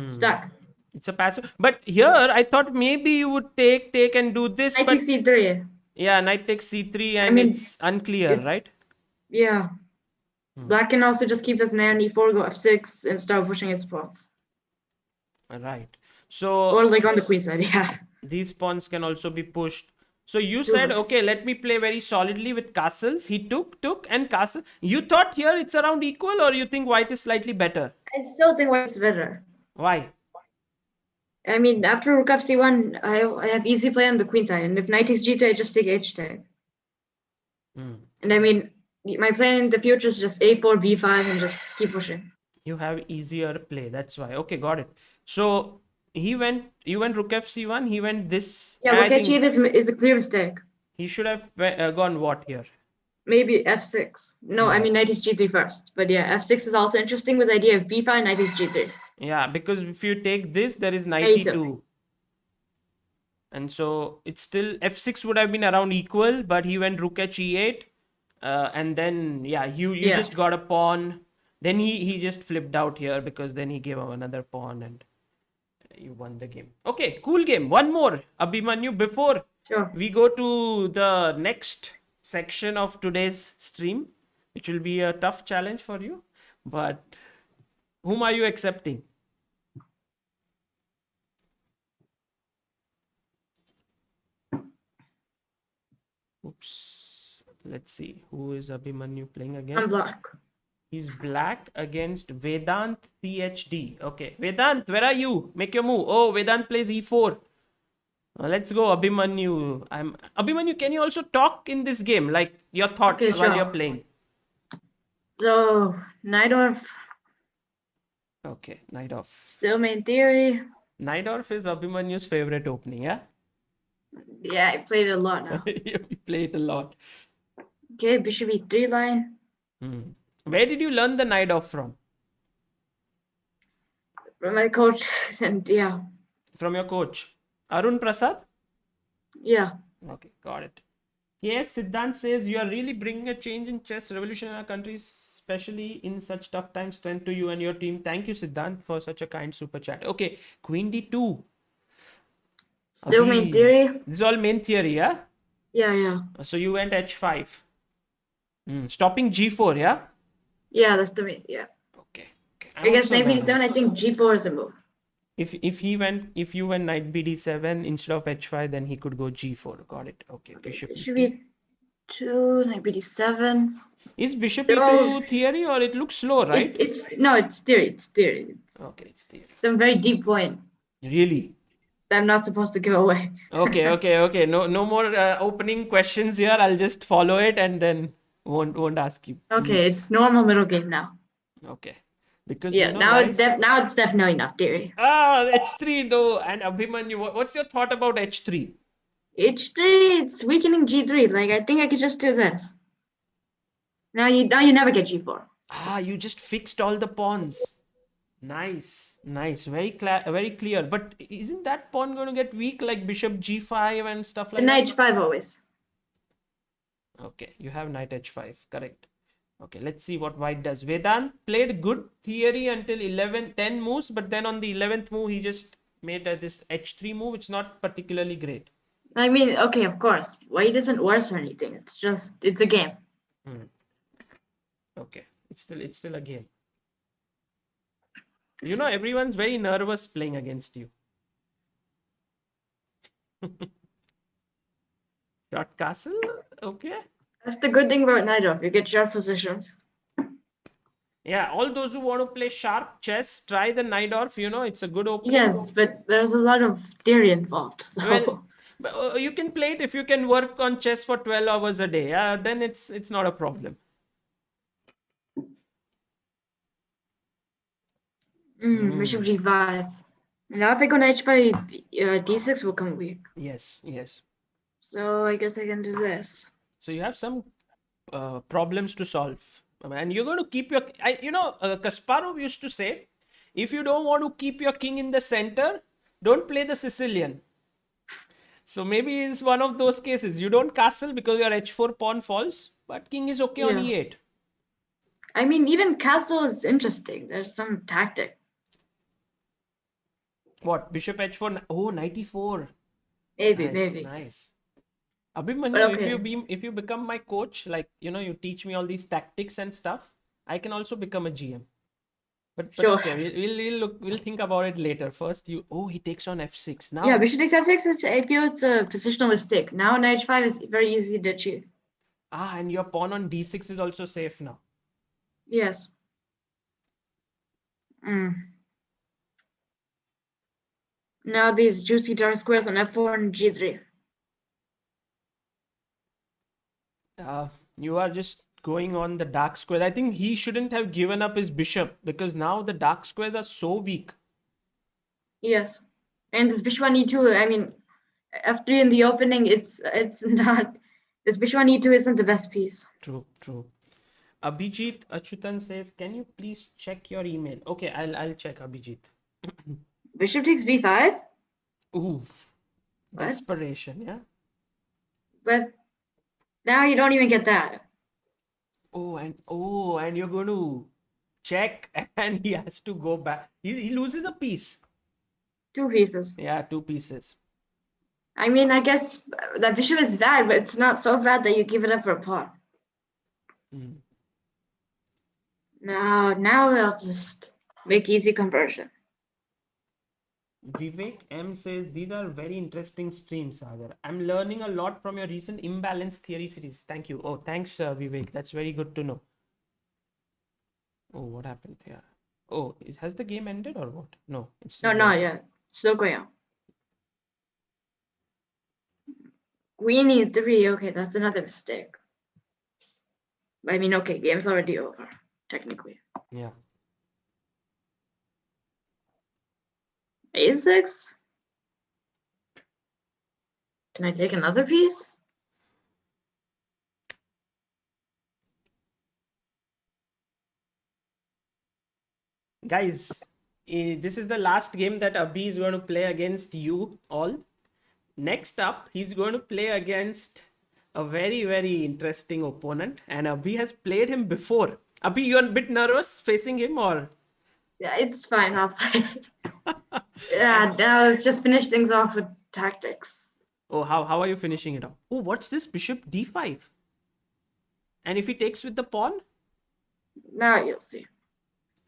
stuck. It's a passive. But here, I thought maybe you would take, and do this. Knight But takes c3. yeah, knight takes c3, and mean, it's unclear, it's- right? Yeah. Black can also just keep this knight on e4, go f6, and start pushing his pawns. Right. So Or like on the queen side, yeah. these pawns can also be pushed. So you said, Yes. okay, let me play very solidly with castles. He took, and castle. You thought here it's around equal, or you think white is slightly better? I still think white's better. Why? I mean, after rook f c1, I have easy play on the queen side, and if knight takes g2, I just take h2. And I mean, my plan in the future is just a4, b5, and just keep pushing. You have easier play. That's why. Okay, got it. So you went rook f c1. He went this. Yeah, and I rook think h8 is a clear mistake. he should have gone what here? Maybe f6. No, I mean knight takes g3 first. But yeah, f6 is also interesting with the idea of b5, knight takes g3. Yeah, because if you take this, there is knight A2. e2. And so it's still f6 would have been around equal, but he went rook h e8. And then you just got a pawn. Then he just flipped out here because then he gave him another pawn and you won the game. Okay, cool game. One more, Abhimanyu, before we go to the next section of today's stream, which will be a tough challenge for you. But whom are you accepting? Oops. Let's see. Who is Abhimanyu playing against? I'm black. He's black against Vedant CHD. Okay. Vedant, where are you? Make your move. Oh, Vedant plays e4. Let's go, Abhimanyu. Abhimanyu, can you also talk in this game? Like your thoughts while you're playing. So, knight off. Okay, knight off. Still main theory. Knight off is Abhimanyu's favorite opening, yeah? Yeah, I played it a lot now. You play it a lot. Okay, bishop e3 line. Where did you learn the knight off from? From my coach, and yeah. From your coach, Arun Prasad? Yeah. Okay, got it. Yes, Siddhant says you are really bringing a change in chess revolution in our country, especially in such tough times. Strength to you and your team. Thank you, Siddhant, for such a kind super chat. Okay, Queen D2. Still main theory. This is all main theory, yeah? Yeah. So you went H5. Stopping G4, yeah? Yeah, that's the main, yeah. Okay. I guess knight b7, I think g4 is a move. If you went knight bd7 instead of h5, then he could go g4. Got it. Okay. Bishop e2, knight bd7. Is bishop e2 theory or it looks slow, right? It's theory. It's theory. Okay, it's theory. Some very deep point. Really? That I'm not supposed to give away. Okay. No more opening questions here. I'll just follow it and then won't ask you. Okay, it's normal middle game now. Okay. Because now it's definitely not theory. h3 though. And Abhimanyu, what's your thought about h3? h3, it's weakening g3. Like I think I could just do this. Now you never get g4. You just fixed all the pawns. Nice. Very clear. But isn't that pawn going to get weak like bishop g5 and stuff like that? Knight h5 always. Okay, you have knight h5. Correct. Okay, let's see what white does. Vedant played good theory until 10 moves, but then on the 11th move, he just made this h3 move, which is not particularly great. I mean, okay, of course. White isn't worse or anything. It's a game. Okay, it's still a game. Everyone's very nervous playing against you. Short castle, okay. That's the good thing about knight off. You get sharp positions. Yeah, all those who want to play sharp chess, try the knight off. It's a good opening. Yes, but there's a lot of theory involved. So but you can play it if you can work on chess for 12 hours a day. Yeah, then it's not a problem. Bishop g5. Now if I go knight h5, d6 will come weak. Yes. So I guess I can do this. So you have some problems to solve. And you're going to keep your, Kasparov used to say, if you don't want to keep your king in the center, don't play the Sicilian. So maybe it's one of those cases. You don't castle because your h4 pawn falls, but king is okay on Yeah. e8. I mean, even castle is interesting. There's some tactic. What? Bishop h4? Oh, knight e4. Maybe, Nice, maybe. nice. Abhimanyu, But okay. if you become my coach, like, you teach me all these tactics and stuff, I can also become a GM. But Sure. okay, we'll think about it later. First, he takes on f6 now. Yeah, bishop takes f6. I feel it's a positional mistake. Now knight h5 is very easy to achieve. And your pawn on d6 is also safe now. Yes. Now these juicy dark squares on f4 and g3. You are just going on the dark squares. I think he shouldn't have given up his bishop because now the dark squares are so weak. Yes. And this bishop on e2, I mean, f3 in the opening, it's not, this bishop on e2 isn't the best piece. True. Abhijit Achutan says, can you please check your email? Okay, I'll check, Abhijit. Bishop takes b5? Ooh, What? desperation, yeah? But now you don't even get that. And you're going to check and he has to go back. He loses a piece. 2 pieces. Yeah, 2 pieces. I mean, I guess that bishop is bad, but it's not so bad that you give it up for a pawn. Now we'll just make easy conversion. Vivek M says, these are very interesting streams, Sagar. I'm learning a lot from your recent imbalance theory series. Thank you. Oh, thanks, Vivek. That's very good to know. Oh, what happened here? Oh, has the game ended or what? No, it's still No, going. not yet. Still going on. Queen e3. Okay, that's another mistake. I mean, okay, game's already over, technically. Yeah. a6? Can I take another piece? Guys, this is the last game that Abhi is going to play against you all. Next up, he's going to play against a very, very interesting opponent. And Abhi has played him before. Abhi, you're a bit nervous facing him or? Yeah, it's fine. I'll play. Yeah, now let's just finish things off with tactics. Oh, how are you finishing it off? Oh, what's this? Bishop d5. And if he takes with the pawn? Now you'll see.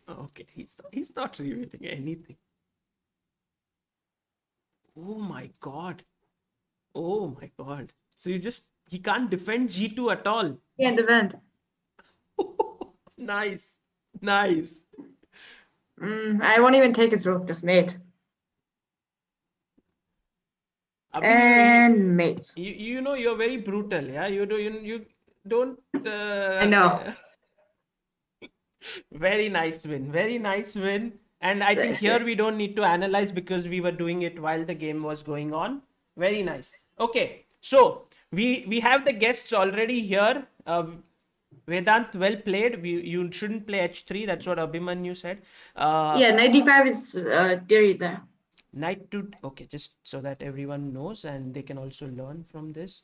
Okay, he's not revealing anything. Oh my god. Oh my god. So he can't defend g2 at all. Can't defend. Nice. I won't even take his rook, just mate. Abhi, And mate. you know you're very brutal, yeah. You don't. I know. Very nice win. And I think here we don't need to analyze because we were doing it while the game was going on. Very nice. Okay, so we have the guests already here. Vedant, well played. You shouldn't play h3. That's what Abhimanyu said. Yeah, 95 is theory there. Knight to, okay, just so that everyone knows and they can also learn from this.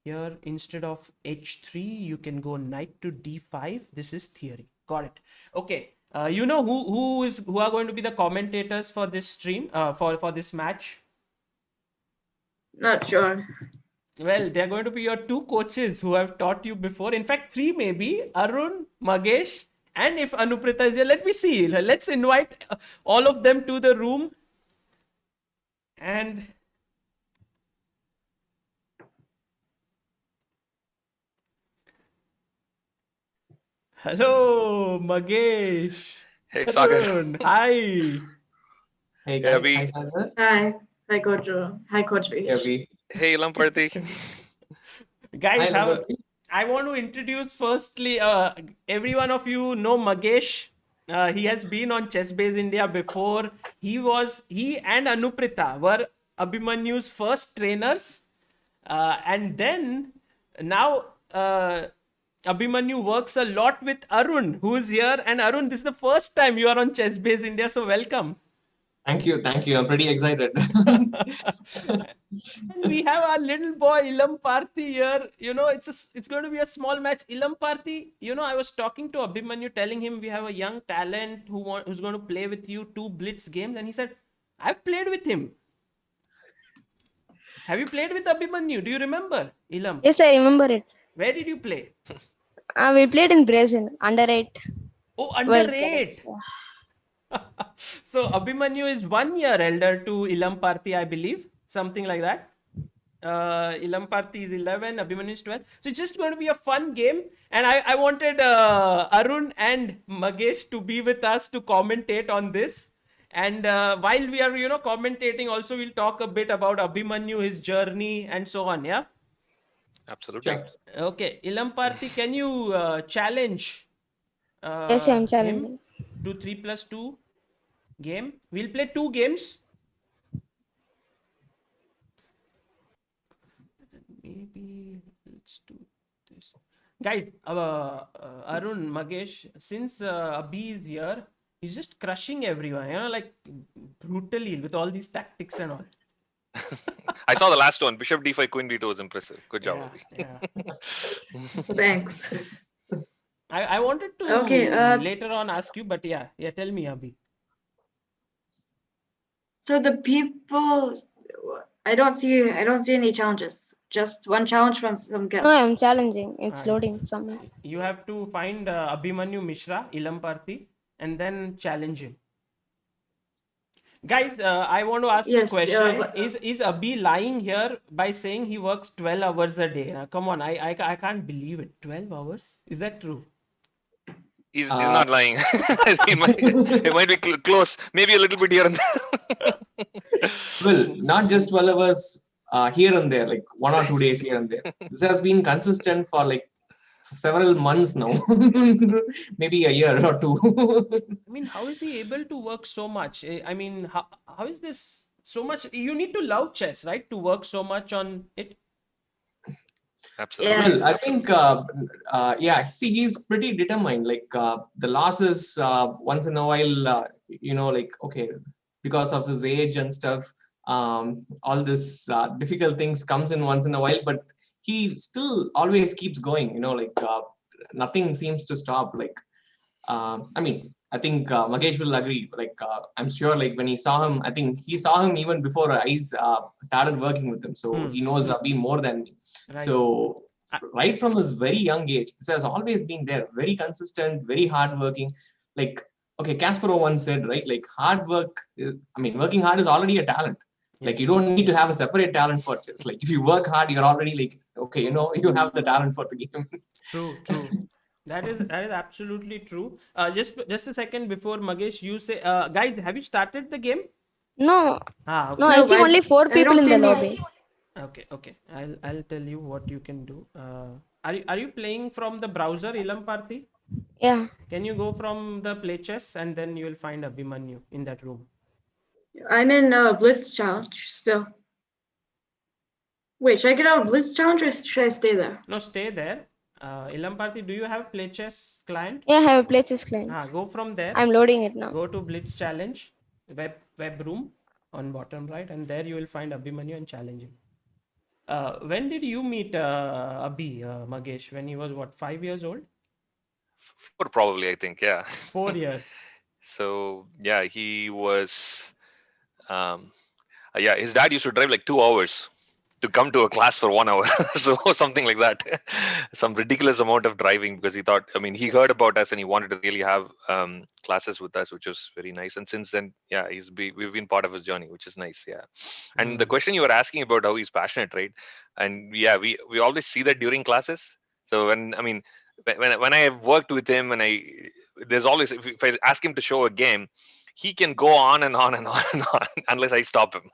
Here, instead of h3, you can go knight to d5. This is theory. Got it. Okay. You know who are going to be the commentators for this stream, for this match? Not sure. Well, they're going to be your 2 coaches who have taught you before. In fact, 3 maybe. Arun, Magesh, and if Anuprita is here, let me see. Let's invite all of them to the room. And hello, Magesh. Hey, Sagar. Arun, hi. Hey guys, Abhi. hi Sagar. Hi Coach. Hi Coach Hey Vish. Abhi. Hey, Ilamparthi. Guys, Hi Abhi. I want to introduce firstly, every one of you know Magesh. He has been on ChessbBase India before. He and Anuprita were Abhimanyu's first trainers. And then now Abhimanyu works a lot with Arun, who is here. And Arun, this is the first time you are on ChessbBase India, so welcome. Thank you. I'm pretty excited. And we have our little boy Ilamparthi here. It's going to be a small match. Ilamparthi, I was talking to Abhimanyu, telling him we have a young talent who's going to play with you 2 Blitz games, and he said, "I've played with him." Have you played with Abhimanyu? Do you remember, Ilam? Yes, I remember it. Where did you play? We played in Brazil, under 8. Oh, World under Cadets. 8. So Abhimanyu is 1 year elder to Ilamparthi, I believe, something like that. Ilamparthi is 11, Abhimanyu is 12. So it's just going to be a fun game. And I wanted Arun and Magesh to be with us to commentate on this. And while we are, commentating, also we'll talk a bit about Abhimanyu, his journey, and so on. Yeah. Absolutely. Sure. Okay, Ilamparthi, can you challenge? Yes, I'm challenging. To 3+2 game. We'll play 2 games. Maybe let's do this. Guys, Arun, Magesh, since Abhi is here, he's just crushing everyone, like brutally with all these tactics and all. I saw the last one. Bishop d5, queen d2 was impressive. Good job, Abhi. Yeah. Thanks. I wanted to Okay, later on ask you, but yeah, tell me, Abhi. So the people, I don't see any challenges. Just one challenge from some guest. No, I'm challenging. It's Nice. loading somewhere. You have to find Abhimanyu Mishra, Ilamparthi, and then challenge him. Guys, I want to ask you a Yes, question. but- Is Abhi lying here by saying he works 12 hours a day? Now, come on, I can't believe it. 12 hours? Is that true? He's not lying. It might be close. Maybe a little bit here and there. Well, not just 12 hours here and there, like 1 or 2 days here and there. This has been consistent for like several months now, maybe a year or 2. I mean, how is he able to work so much? I mean, how is this so much? You need to love chess, right? To work so much on it. Absolutely. Yes. Well, I think, yeah, see, he's pretty determined. Like the losses once in a while, like, okay, because of his age and stuff, all this difficult things comes in once in a while, but he still always keeps going, like nothing seems to stop. Like, I mean, I think Magesh will agree. Like, I'm sure, like when he saw him, I think he saw him even before I started working with him. So he knows Abhi more than me. Right. So right from his very young age, this has always been there. Very consistent, very hardworking. Like, okay, Kasparov once said, right? Like hard work working hard is already a talent. Like you don't need to have a separate talent for chess. Like if you work hard, you're already like, okay, you have the talent for the game. True. That is absolutely true. Just a second before Magesh, you say, guys, have you started the game? No, Okay. no, I see only 4 I people don't in see the any- lobby. Okay. I'll tell you what you can do. Are you playing from the browser, Ilamparthi? Yeah, Can you go from the play chess and then you will find Abhimanyu in that room? I'm in Blitz challenge still. Wait, should I get out of Blitz challenge or should I stay there? No, stay there. Ilamparthi, do you have play chess client? yeah, I have a play chess client. Go from there. I'm loading it now. Go to Blitz challenge, web room on bottom right, and there you will find Abhimanyu and challenge him. When did you meet Abhi, Magesh? When he was what, 5 years old? 4 probably, I think. Yeah. 4 years. So yeah, he was. His dad used to drive like 2 hours to come to a class for 1 hour. So something like that. Some ridiculous amount of driving because he thought, he heard about us and he wanted to really have classes with us, which was very nice. And since then, yeah, we've been part of his journey, which is nice. Yeah. And the question you were asking about how he's passionate, right? And yeah, we always see that during classes. So when I have worked with him and there's always, if I ask him to show a game, he can go on and on and on and on unless I stop him.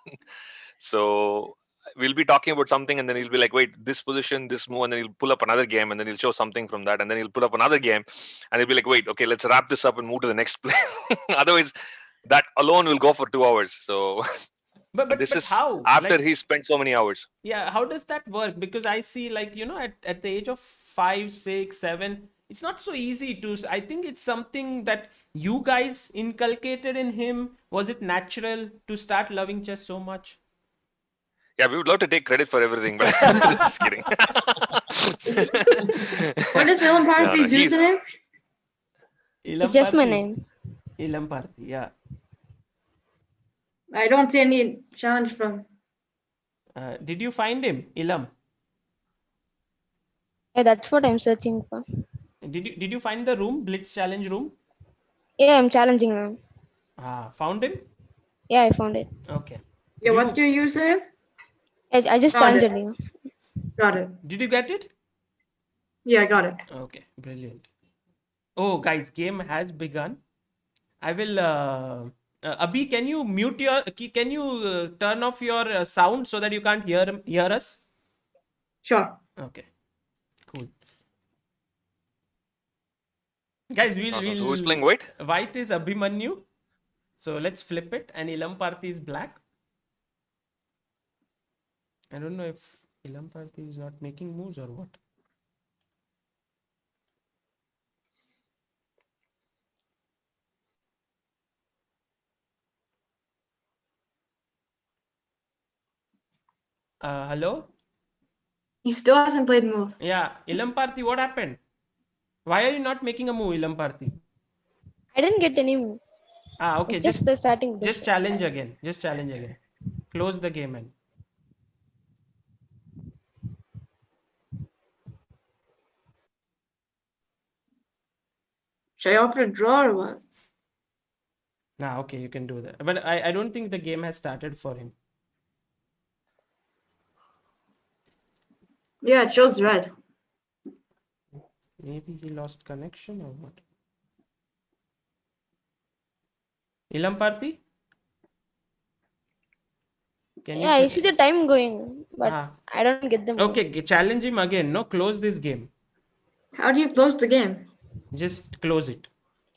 So we'll be talking about something and then he'll be like, wait, this position, this move, and then he'll pull up another game and then he'll show something from that and then he'll pull up another game and he'll be like, wait, okay, let's wrap this up and move to the next play. Otherwise, that alone will go for 2 hours. So But this is how? after Like, he spent so many hours. yeah, how does that work? Because I see, like, at the age of 5, 6, 7. It's not so easy to. I think it's something that you guys inculcated in him. Was it natural to start loving chess so much? Yeah, we would love to take credit for everything, but just kidding. What is Ilamparthi's he's- username? It's just my Ilamparthi. name. Ilamparthi, yeah. I don't see any challenge from. Did you find him, Ilam? Yeah, that's what I'm searching for. Did you find the room, Blitz challenge room? Yeah, I'm challenging now. Found him? Yeah, I found it. Okay. Yeah, what's your username? I just Found challenged it. you. Got it. Did you get it? Yeah, I got it. Okay, brilliant. Oh, guys, game has begun. I will. Abhi, can you mute your? Can you turn off your sound so that you can't hear us? Sure. Okay, cool. Guys, Awesome. So who's playing white? White is Abhimanyu. So let's flip it, and Ilamparthi is black. I don't know if Ilamparthi is not making moves or what. Hello? He still hasn't played move. Yeah, Ilamparthi, what happened? Why are you not making a move, Ilamparthi? I didn't get any move. Okay, It's just the starting. just challenge again. Just challenge again. Close the game and. Should I offer a draw or what? Okay, you can do that. But I don't think the game has started for him. Yeah, it shows red. Maybe he lost connection or what? Ilamparthi? Yeah, I see the time going, but I don't get the move. Okay, challenge him again. No, close this game. How do you close the game? Just close it.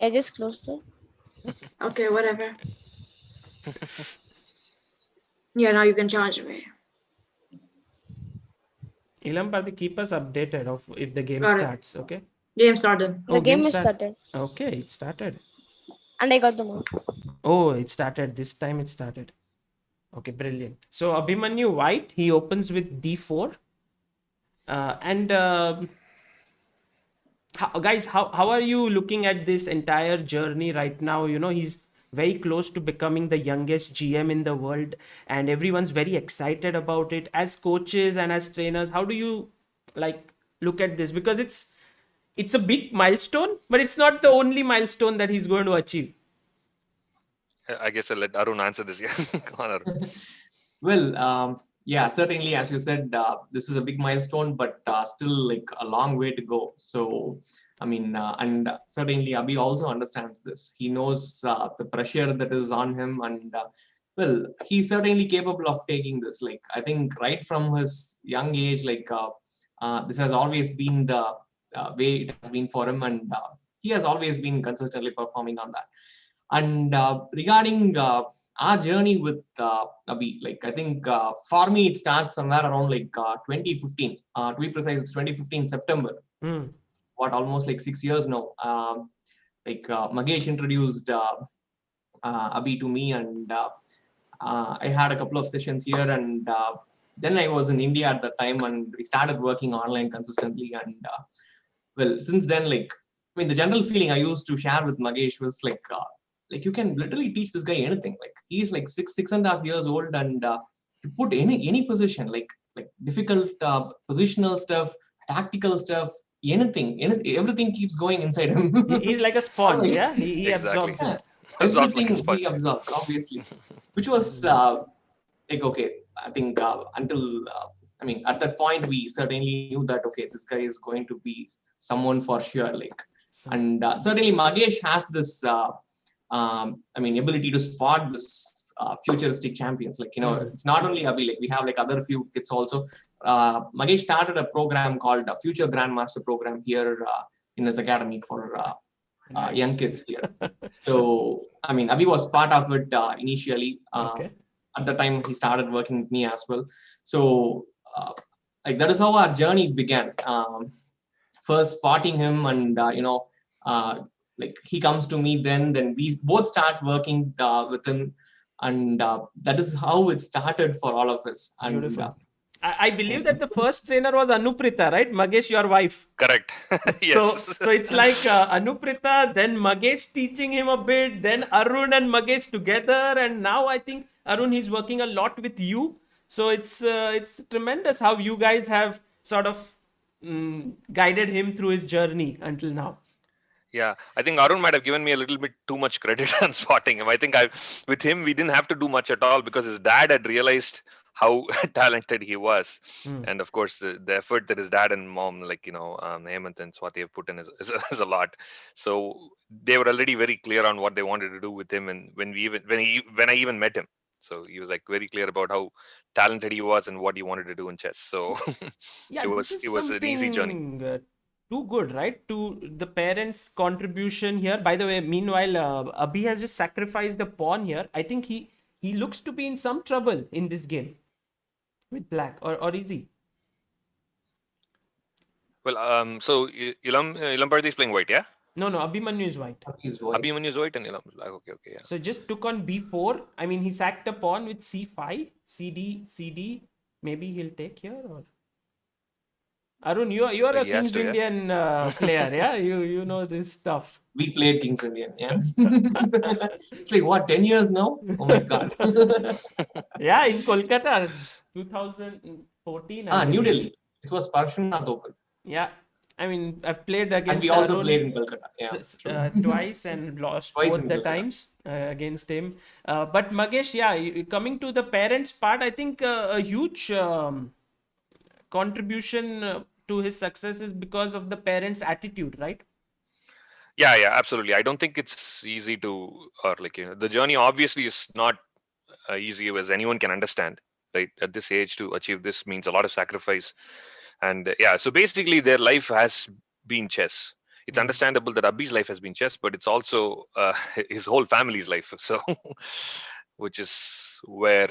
I just closed it. Okay, whatever. Yeah, now you can challenge me. Ilamparthi, keep us updated of if the game Got it. starts. Okay. Game started. The game is start- started, Okay, it started. and I got the move. Oh, it started. This time it started. Okay, brilliant. So Abhimanyu white, he opens with d4. Guys, how are you looking at this entire journey right now? You know, he's very close to becoming the youngest GM in the world, and everyone's very excited about it. As coaches and as trainers, how do you look at this? Because it's a big milestone, but it's not the only milestone that he's going to achieve. I guess I'll let Arun answer this. Yeah, come on, Arun. Well, yeah, certainly, as you said, this is a big milestone, but still like a long way to go. So, I mean, and certainly Abhi also understands this. He knows the pressure that is on him, and well, he's certainly capable of taking this. Like, I think right from his young age, like this has always been the way it has been for him, and he has always been consistently performing on that. And regarding our journey with Abhi, like I think for me it starts somewhere around like 2015. To be precise, it's 2015 September. What, almost like 6 years now. Magesh introduced Abhi to me, and I had a couple of sessions here, and then I was in India at the time, and we started working online consistently. And well, since then, like, I mean, the general feeling I used to share with Magesh was like you can literally teach this guy anything. Like, he's like 6.5 years old, and you put any position, like difficult positional stuff, tactical stuff, anything, everything keeps going inside him. He's like a sponge, yeah. He Exactly. absorbs it. Everything like a sponge. he absorbs, obviously, which was like, okay, I think until I mean, at that point we certainly knew that, okay, this guy is going to be someone for sure. Like, and certainly Magesh has this I mean, ability to spot this futuristic champions. Like, you know, it's not only Abhi, like we have like other few kids also. Magesh started a program called Future Grandmaster program here in his academy for young kids here. So, I mean, Abhi was part of it initially. Okay. At the time he started working with me as well. So, like, that is how our journey began. first spotting him, and like he comes to me, then we both start working with him, and that is how it started for all of us. And beautiful. I believe that the first trainer was Anuprita, right? Magesh, your wife. Correct. Yes. So it's like Anuprita, then Magesh teaching him a bit, then Arun and Magesh together, and now I think Arun, he's working a lot with you. So it's tremendous how you guys have sort of guided him through his journey until now. Yeah, I think Arun might have given me a little bit too much credit on spotting him. I think with him, we didn't have to do much at all because his dad had realized how talented he was. And of course, the effort that his dad and mom, like, Hemant and Swati have put in is a lot. So they were already very clear on what they wanted to do with him. And when I even met him, so he was like very clear about how talented he was and what he wanted to do in chess. So yeah, it was an easy journey. Too good, right? To the parents' contribution here. By the way, meanwhile, Abhi has just sacrificed a pawn here. I think he looks to be in some trouble in this game with black, or is he? Well, so Ilamparthi is playing white, yeah? No, Abhimanyu is white. Abhimanyu is white and Ilam is black. Okay, yeah. So just took on b4. I mean, he sacked a pawn with c5, cd. Maybe he'll take here, or Arun, you are a Kings Indian player, yeah? You know this stuff. We played Kings Indian, yeah. It's like, what, 10 years now? Oh my God. Yeah, in Kolkata, 2014. New Delhi. It was Parshvanath Open. Yeah. I mean, I've played against and we also Arun played in Kolkata. Yeah, twice and lost both the times against him. But Magesh, yeah, coming to the parents part, I think a huge contribution to his success is because of the parents' attitude, right? Yeah, absolutely. I don't think it's easy the journey obviously is not easy, as anyone can understand, right? At this age, to achieve this means a lot of sacrifice. And so basically their life has been chess. It's understandable that Abhi's life has been chess, but it's also his whole family's life. So, which is where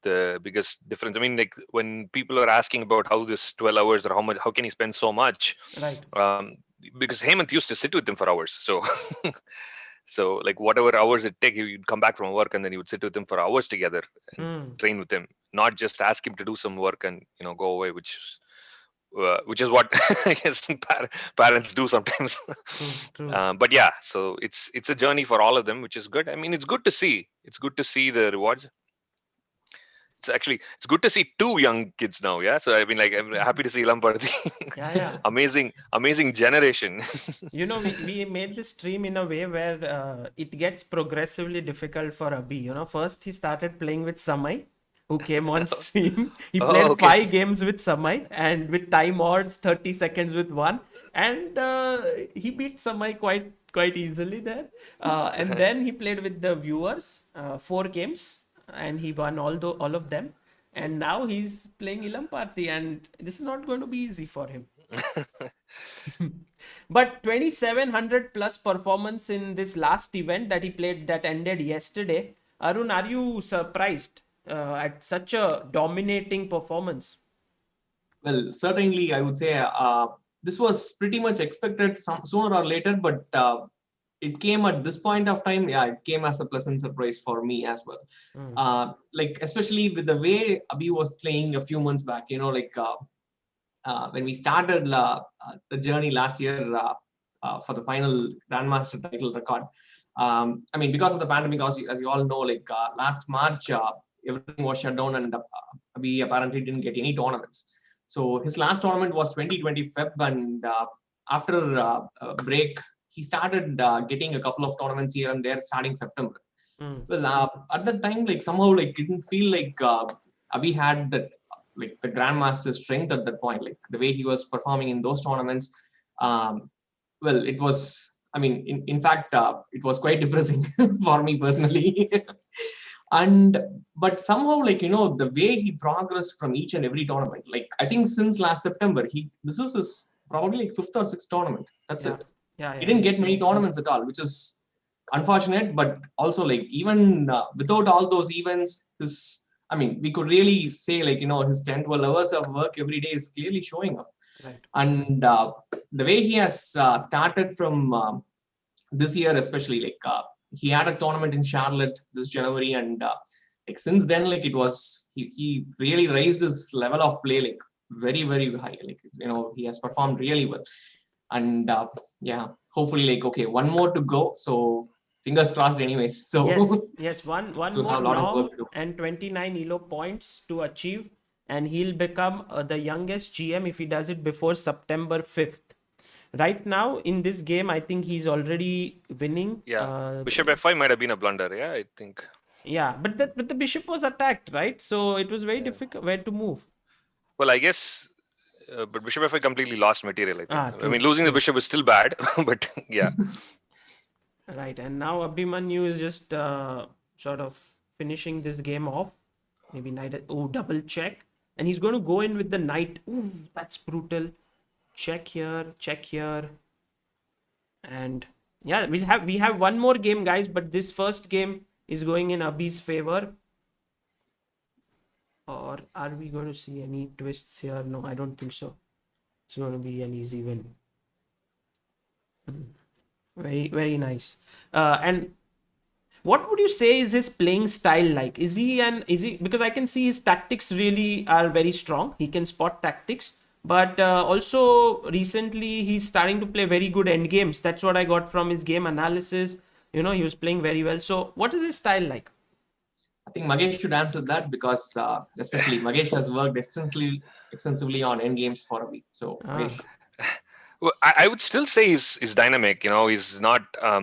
the biggest difference. I mean, like when people are asking about how this 12 hours or how can he spend so much? Right. Because Hemant used to sit with him for hours. So, so like whatever hours it take, you'd come back from work and then you would sit with him for hours together and train with him, not just ask him to do some work and go away, which is what I guess parents do sometimes. True. But yeah, so it's a journey for all of them, which is good. I mean, it's good to see. It's good to see the rewards. It's good to see two young kids now. Yeah. So I mean, like, I'm happy to see Ilamparthi. Yeah. Amazing generation. We made this stream in a way where it gets progressively difficult for Abhi. First he started playing with Samay, who came on stream. He played 5 games with Samay and with time odds, 30 seconds with one. And he beat Samay quite easily there. And then he played with the viewers, 4 games. And he won all of them. And now he's playing Ilamparthi. And this is not going to be easy for him. But 2700 plus performance in this last event that he played that ended yesterday. Arun, are you surprised at such a dominating performance? Well, certainly, I would say this was pretty much expected sooner or later, but it came at this point of time. Yeah, it came as a pleasant surprise for me as well. Like, especially with the way Abhi was playing a few months back, when we started the journey last year for the final Grandmaster title record. I mean, because of the pandemic, as you all know, like last March, everything was shut down and Abhi apparently didn't get any tournaments. So his last tournament was 2020 Feb, and after a break, he started getting a couple of tournaments here and there starting September. Well, at that time, like somehow, like it didn't feel like Abhi had that, like the Grandmaster strength at that point, like the way he was performing in those tournaments. Well, it was, I mean, in fact, it was quite depressing for me personally. But somehow, like, the way he progressed from each and every tournament, like I think since last September, this is his probably like 5th or 6th tournament. That's it. Yeah, he didn't get many tournaments at all, which is unfortunate. But also, like, even without all those events, we could really say, like, his 10-12 hours of work every day is clearly showing up. Right. And the way he has started from this year, especially, like he had a tournament in Charlotte this January, and like since then, like it was he really raised his level of play like very, very high. Like, you know, he has performed really well. And yeah, hopefully, like, okay, one more to go. So fingers crossed anyways. So Yes, one still more have a lot of norm work to do. and 29 elo points to achieve, and he'll become the youngest GM if he does it before September 5th. Right now in this game, I think he's already winning. Yeah, bishop f5 might have been a blunder. Yeah, I think. Yeah, but the bishop was attacked, right? So it was very difficult where to move. Well, I guess, but bishop f5 completely lost material. I think. True, I mean, losing the true. bishop is still bad, but yeah. Right, and now Abhimanyu is just sort of finishing this game off. Maybe knight. Oh, double check, and he's going to go in with the knight. Ooh, that's brutal. Check here, and yeah, we have one more game, guys. But this first game is going in Abhi's favor. Or are we going to see any twists here? No, I don't think so. It's going to be an easy win. Very, very nice. And what would you say is his playing style like? Is he because I can see his tactics really are very strong. He can spot tactics, but also recently he's starting to play very good end games. That's what I got from his game analysis. You know, he was playing very well. So what is his style like? I think Magesh should answer that because especially Magesh has worked extensively on end games for a week. So Magesh. Well, I would still say he's dynamic. You know, he's not. I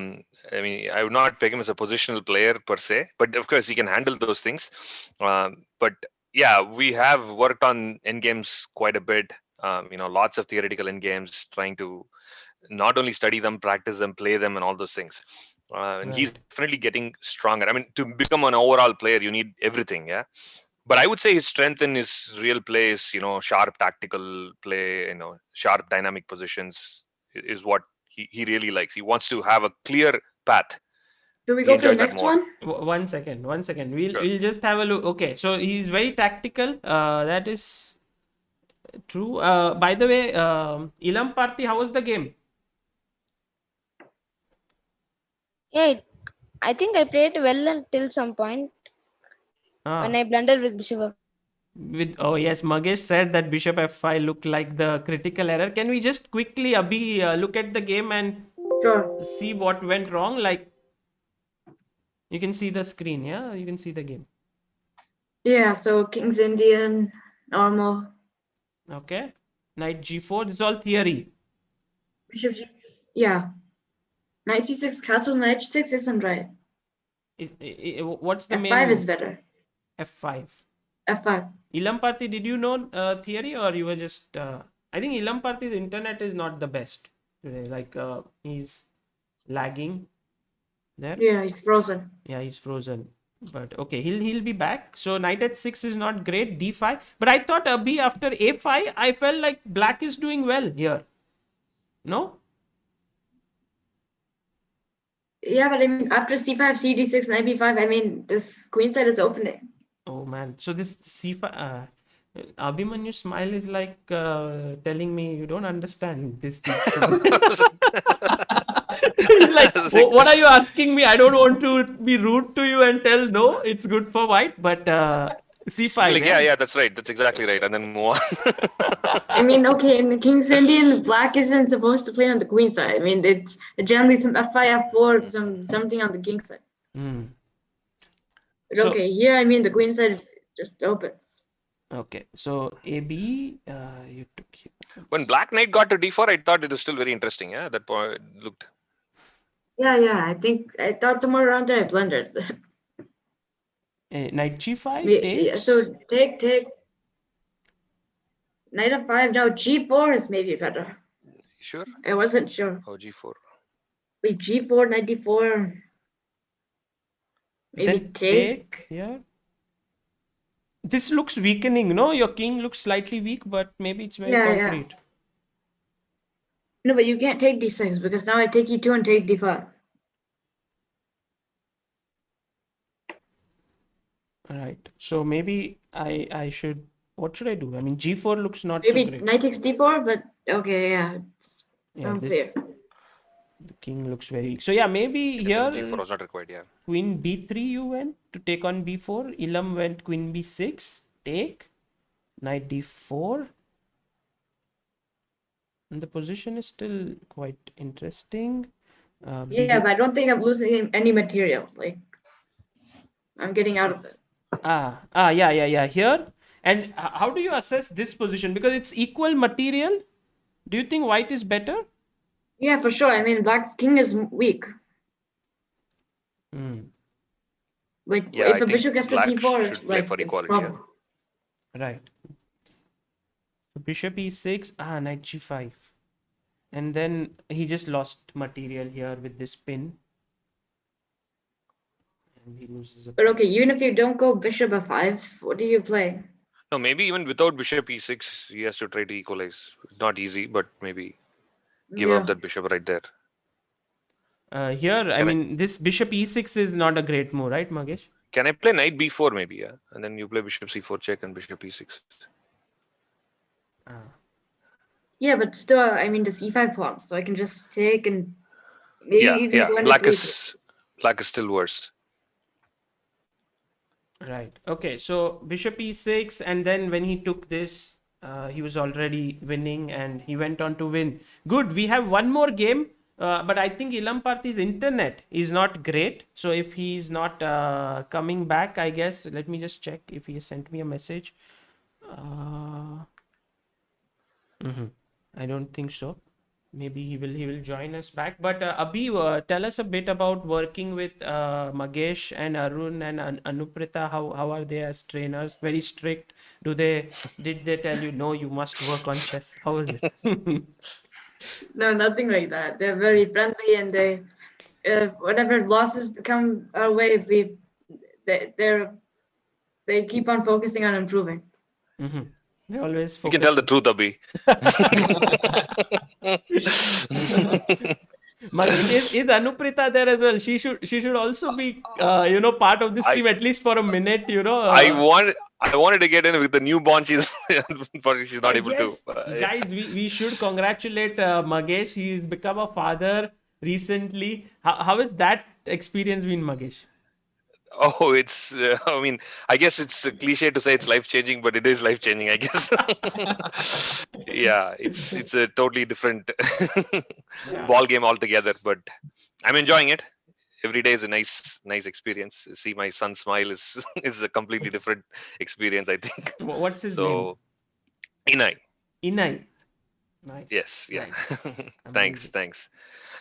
mean, I would not peg him as a positional player per se, but of course he can handle those things. But yeah, we have worked on endgames quite a bit. You know, lots of theoretical endgames, trying to not only study them, practice them, play them, and all those things. And he's definitely getting stronger. I mean, to become an overall player, you need everything. Yeah. But I would say his strength in his real play is, you know, sharp tactical play, you know, sharp dynamic positions is what he really likes. He wants to have a clear path. Do we He go for the enjoys that next more. one? One second. Sure. We'll just have a look. Okay, so he's very tactical. That is true. By the way, Ilamparthi, how was the game? Yeah, I think I played well until some point when I blundered with bishop. Oh yes, Magesh said that bishop f5 looked like the critical error. Can we just quickly, Abhi, look at the game and see what went wrong? Like, you can see the screen, yeah? You can see the game. Yeah, so King's Indian, normal. Okay. Knight g4, this is all theory. Bishop g, yeah. Knight c6, castle, knight h6 isn't right. What's the main f5 move? is better. f5. f5. Ilamparthi, did you know theory, or you were just... I think Ilamparthi's internet is not the best today. Like, he's lagging there. Yeah, he's frozen. Yeah, he's frozen. But okay, he'll be back. So knight h6 is not great. d5. But I thought Abhi after a5, I felt like black is doing well here. No? Yeah, but I mean, after c5, cd6, knight b5, I mean, this queen side is opening. Oh man. So this c5... Abhimanyu's smile is like telling me you don't understand this. He's like, what are you asking me? I don't want to be rude to you and tell no, it's good for white, but c5. Like, yeah, that's right. That's exactly right. And then move on. I mean, okay, in the King's Indian, black isn't supposed to play on the queen side. I mean, it's generally some f5, f4, something on the king side. But So- okay, here, I mean, the queen side just opens. Okay, so AB, you took here. When Black Knight got to d4, I thought it was still very interesting. Yeah, that point looked. Yeah, I thought somewhere around there I blundered. Knight g5 Yeah, takes. so take. Knight f5, now g4 is maybe better. Sure. I wasn't sure. Oh, g4. Wait, g4, knight d4. Maybe Then take. Yeah. This looks weakening, no? Your king looks slightly weak, but maybe it's very Yeah. concrete. No, but you can't take d6 because now I take e2 and take d5. Right. So maybe I should What should I do? I mean, g4 looks not Maybe so great. knight takes d4, but okay, yeah, it's Yeah, unclear. the king looks very weak. So yeah, maybe I here think G4 was not required. Yeah. queen b3 you went to take on b4. Ilam went queen b6, take, knight d4. And the position is still quite interesting. Yeah, but I don't think I'm losing any material. Like, I'm getting out of it. Yeah. Here. And how do you assess this position? Because it's equal material. Do you think white is better? Yeah, for sure. I mean, black's king is weak. Like, Yeah, if I a think bishop gets to black c4, should play like, for it's equality. Yeah. problem. Right. Bishop e6, knight g5. And then he just lost material here with this pin. And he loses a But okay, piece. even if you don't go bishop f5, what do you play? No, maybe even without bishop e6, he has to try to equalize. It's not easy, but maybe give Yeah. up that bishop right there. Here, I Can mean, this bishop e6 is not a great move, right, Magesh? Can I play knight b4 maybe? Yeah, and then you play bishop c4 check and bishop e6. Yeah, but still, I mean, the c5 pawn, so I can just take and maybe even Yeah. go into Black is still worse. Right. Okay. So bishop e6, and then when he took this, he was already winning, and he went on to win. Good. We have one more game, but I think Ilamparthi's internet is not great. So if he's not coming back, I guess let me just check if he sent me a message. I don't think so. Maybe he will join us back. But Abhi, tell us a bit about working with Magesh and Arun and Anuprita. How are they as trainers? Very strict. Did they tell you no, you must work on chess? How was it? No, nothing like that. They're very friendly, and they, whatever losses come our way, they keep on focusing on improving. They always You focus. can tell the truth, Abhi. Magesh, is Anuprita there as well? She should also be part of this team at least for a minute. I wanted to get in with the newborn. But she's not able Yes, to. guys, we should congratulate Magesh. He's become a father recently. How has that experience been, Magesh? Oh, it's. I mean, I guess it's a cliche to say it's life changing, but it is life changing, I guess. Yeah, it's a totally different ball game altogether. But I'm enjoying it. Every day is a nice experience. See my son smile is a completely different experience, I think. What's his name? Inai. Inai. Nice. Yes. Yeah. Nice. Thanks.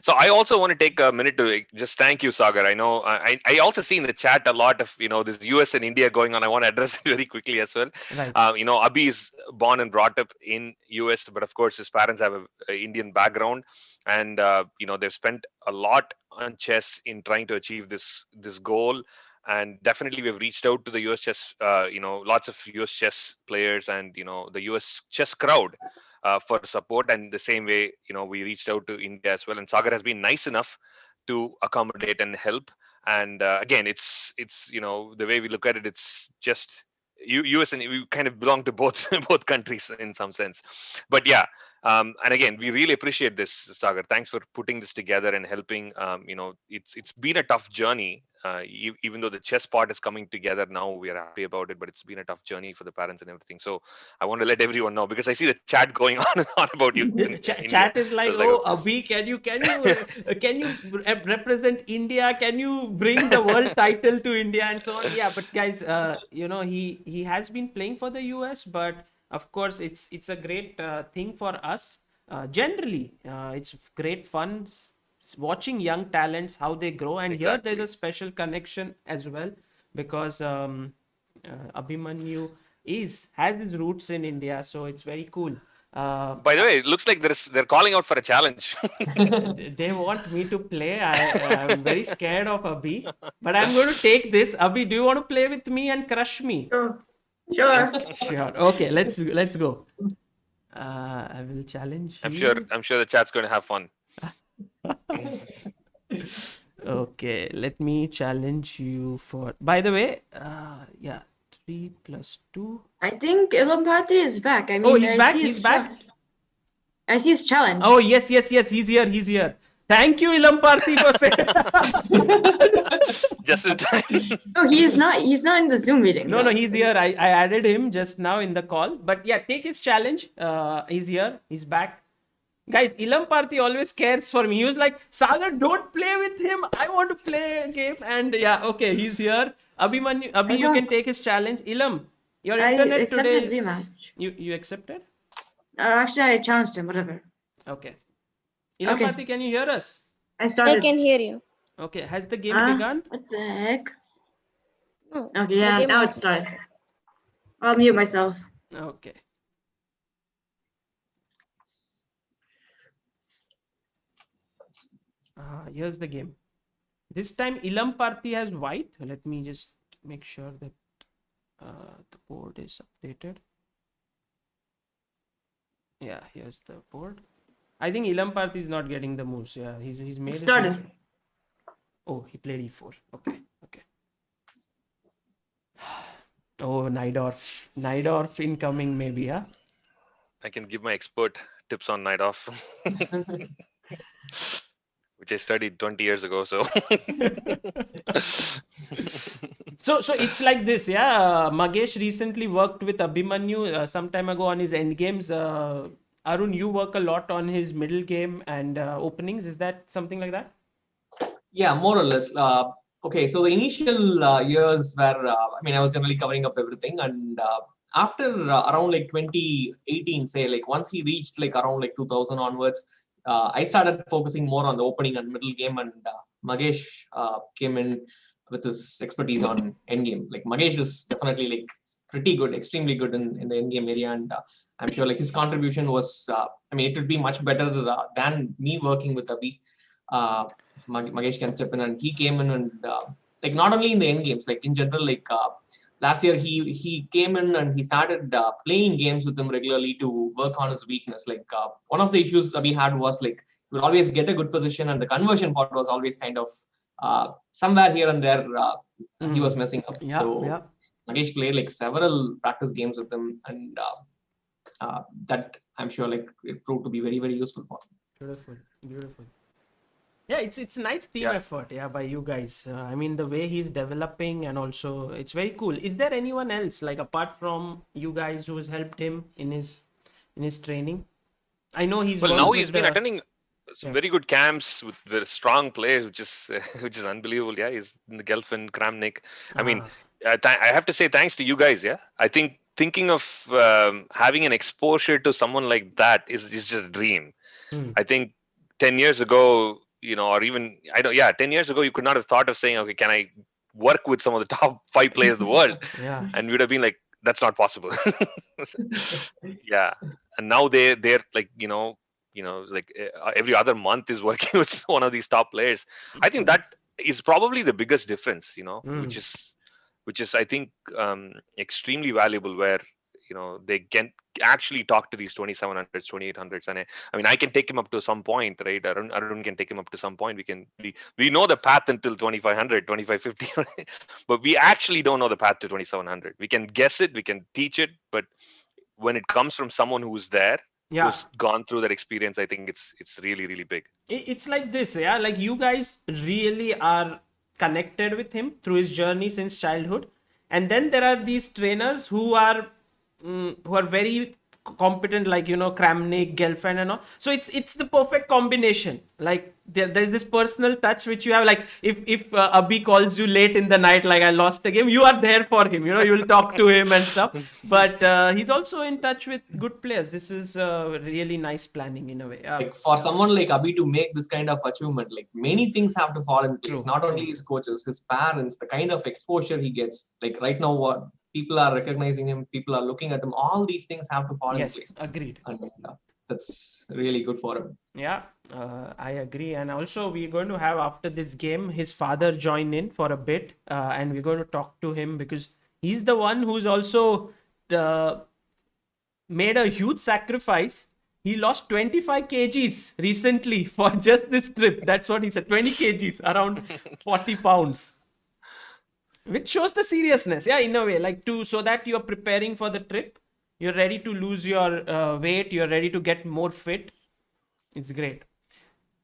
So I also want to take a minute to just thank you, Sagar. I know I also see in the chat a lot of this US and India going on. I want to address it very quickly as well. Right. Abhi is born and brought up in US, but of course his parents have a Indian background, and they've spent a lot on chess in trying to achieve this goal. And definitely we've reached out to the US chess, lots of US chess players and the US chess crowd. For support, and the same way we reached out to India as well, and Sagar has been nice enough to accommodate and help. And again, it's the way we look at it, it's just US and we kind of belong to both countries in some sense. But yeah, and again, we really appreciate this, Sagar. Thanks for putting this together and helping. It's been a tough journey. Even though the chess part is coming together now, we are happy about it, but it's been a tough journey for the parents and everything. So I want to let everyone know, because I see the chat going on and on about you. Chat is like, so Abhi, can you represent India? Can you bring the world title to India and so on? Yeah, but guys, he has been playing for the US, but of course it's a great thing for us. Generally, it's great fun watching young talents how they grow, and here there's a special connection as well, because Abhimanyu has his roots in India, so it's very cool. By the way, it looks like they're calling out for a challenge. They want me to play. I'm very scared of Abhi, but I'm going to take this. Abhi, do you want to play with me and crush me? Sure. Okay, let's go. I will challenge you. I'm sure the chat's going to have fun. Okay, let me challenge you for. By the way, 3 plus 2. I think Ilamparthi is back. I mean, Oh, he's I back? see He's his back? I see his challenge. Oh, yes. He's here. Thank you, Ilamparthi, for saying. Just in time. No, he's not in the Zoom meeting. No, though. he's here. I added him just now in the call. But yeah, take his challenge. He's here. He's back. Guys, Ilamparthi always cares for me. He was like, Sagar, don't play with him. I want to play a game. And yeah, okay, he's here. Abhimanyu, you can take his challenge. Ilam, your I internet accepted today is... rematch. You accepted? Actually, I challenged him. Whatever. Okay. Ilamparthi, can you hear us? I started. I can hear you. Okay, has the game Huh? begun? What the heck? No, Okay, the yeah, game now was- it's started. I'll mute myself. Okay. Here's the game. This time Ilamparthi has white. Let me just make sure that the board is updated. Yeah, here's the board. I think Ilamparthi is not getting the moves. Yeah, he's made It his started. move. Oh, he played e4. Okay. Oh, Najdorf incoming maybe, huh? I can give my expert tips on night off, which I studied 20 years ago. So, So it's like this, yeah. Magesh recently worked with Abhimanyu some time ago on his endgames. Arun, you work a lot on his middle game and openings. Is that something like that? Yeah, more or less. Okay, so the initial years were, I was generally covering up everything. And after around like 2018, say, like once he reached like around like 2000 onwards, I started focusing more on the opening and middle game. And Magesh came in with his expertise on endgame. Like Magesh is definitely like pretty good, extremely good in the endgame area. And I'm sure like his contribution was, it would be much better than me working with Abhi. If Magesh can step in, and he came in and like not only in the end games, like in general, like last year he came in and he started playing games with him regularly to work on his weakness. Like one of the issues that we had was like he would always get a good position and the conversion part was always kind of somewhere here and there he was messing up. So Magesh played like several practice games with him, and that I'm sure like it proved to be very, very useful for him. Beautiful. Yeah, it's a nice team effort, by you guys. The way he's developing, and also it's very cool. Is there anyone else, like apart from you guys, who has helped him in his training? I know he's now he's been attending some very good camps with very strong players, which is unbelievable. Yeah, he's in the Gelfin, Kramnik. I have to say thanks to you guys. Yeah, I think thinking of having an exposure to someone like that is just a dream. I think 10 years ago, or even 10 years ago, you could not have thought of saying, okay, can I work with some of the top 5 players in the world? And we would have been like, that's not possible. And now they're like, like every other month is working with one of these top players. I think that is probably the biggest difference, which is I think extremely valuable, where they can actually talk to these 2700s, 2800s, and I can take him up to some point, right? Arun can take him up to some point. We know the path until 2500, 2550, but we actually don't know the path to 2700. We can guess it, we can teach it, but when it comes from someone who's there, who's gone through that experience, I think it's really, really big. It's like this, like you guys really are connected with him through his journey since childhood, and then there are these trainers who are very competent, like Kramnik, Gelfand and all. So it's the perfect combination. Like there's this personal touch which you have. Like if Abhi calls you late in the night, like I lost a game, you are there for him. You will talk to him and stuff. But he's also in touch with good players. This is really nice planning in a way. Like for someone like Abhi to make this kind of achievement, like many things have to fall in place. Not only his coaches, his parents, the kind of exposure he gets. Like right now, what people are recognizing him, people are looking at him. All these things have to fall in place. Agreed. And that's really good for him. Yeah, I agree. And also we're going to have, after this game, his father join in for a bit, and we're going to talk to him because he's the one who's also made a huge sacrifice. He lost 25 kgs recently for just this trip. That's what he said, 20 kgs, around 40 pounds. Which shows the seriousness, yeah, in a way, like so that you're preparing for the trip, you're ready to lose your weight, you're ready to get more fit. It's great.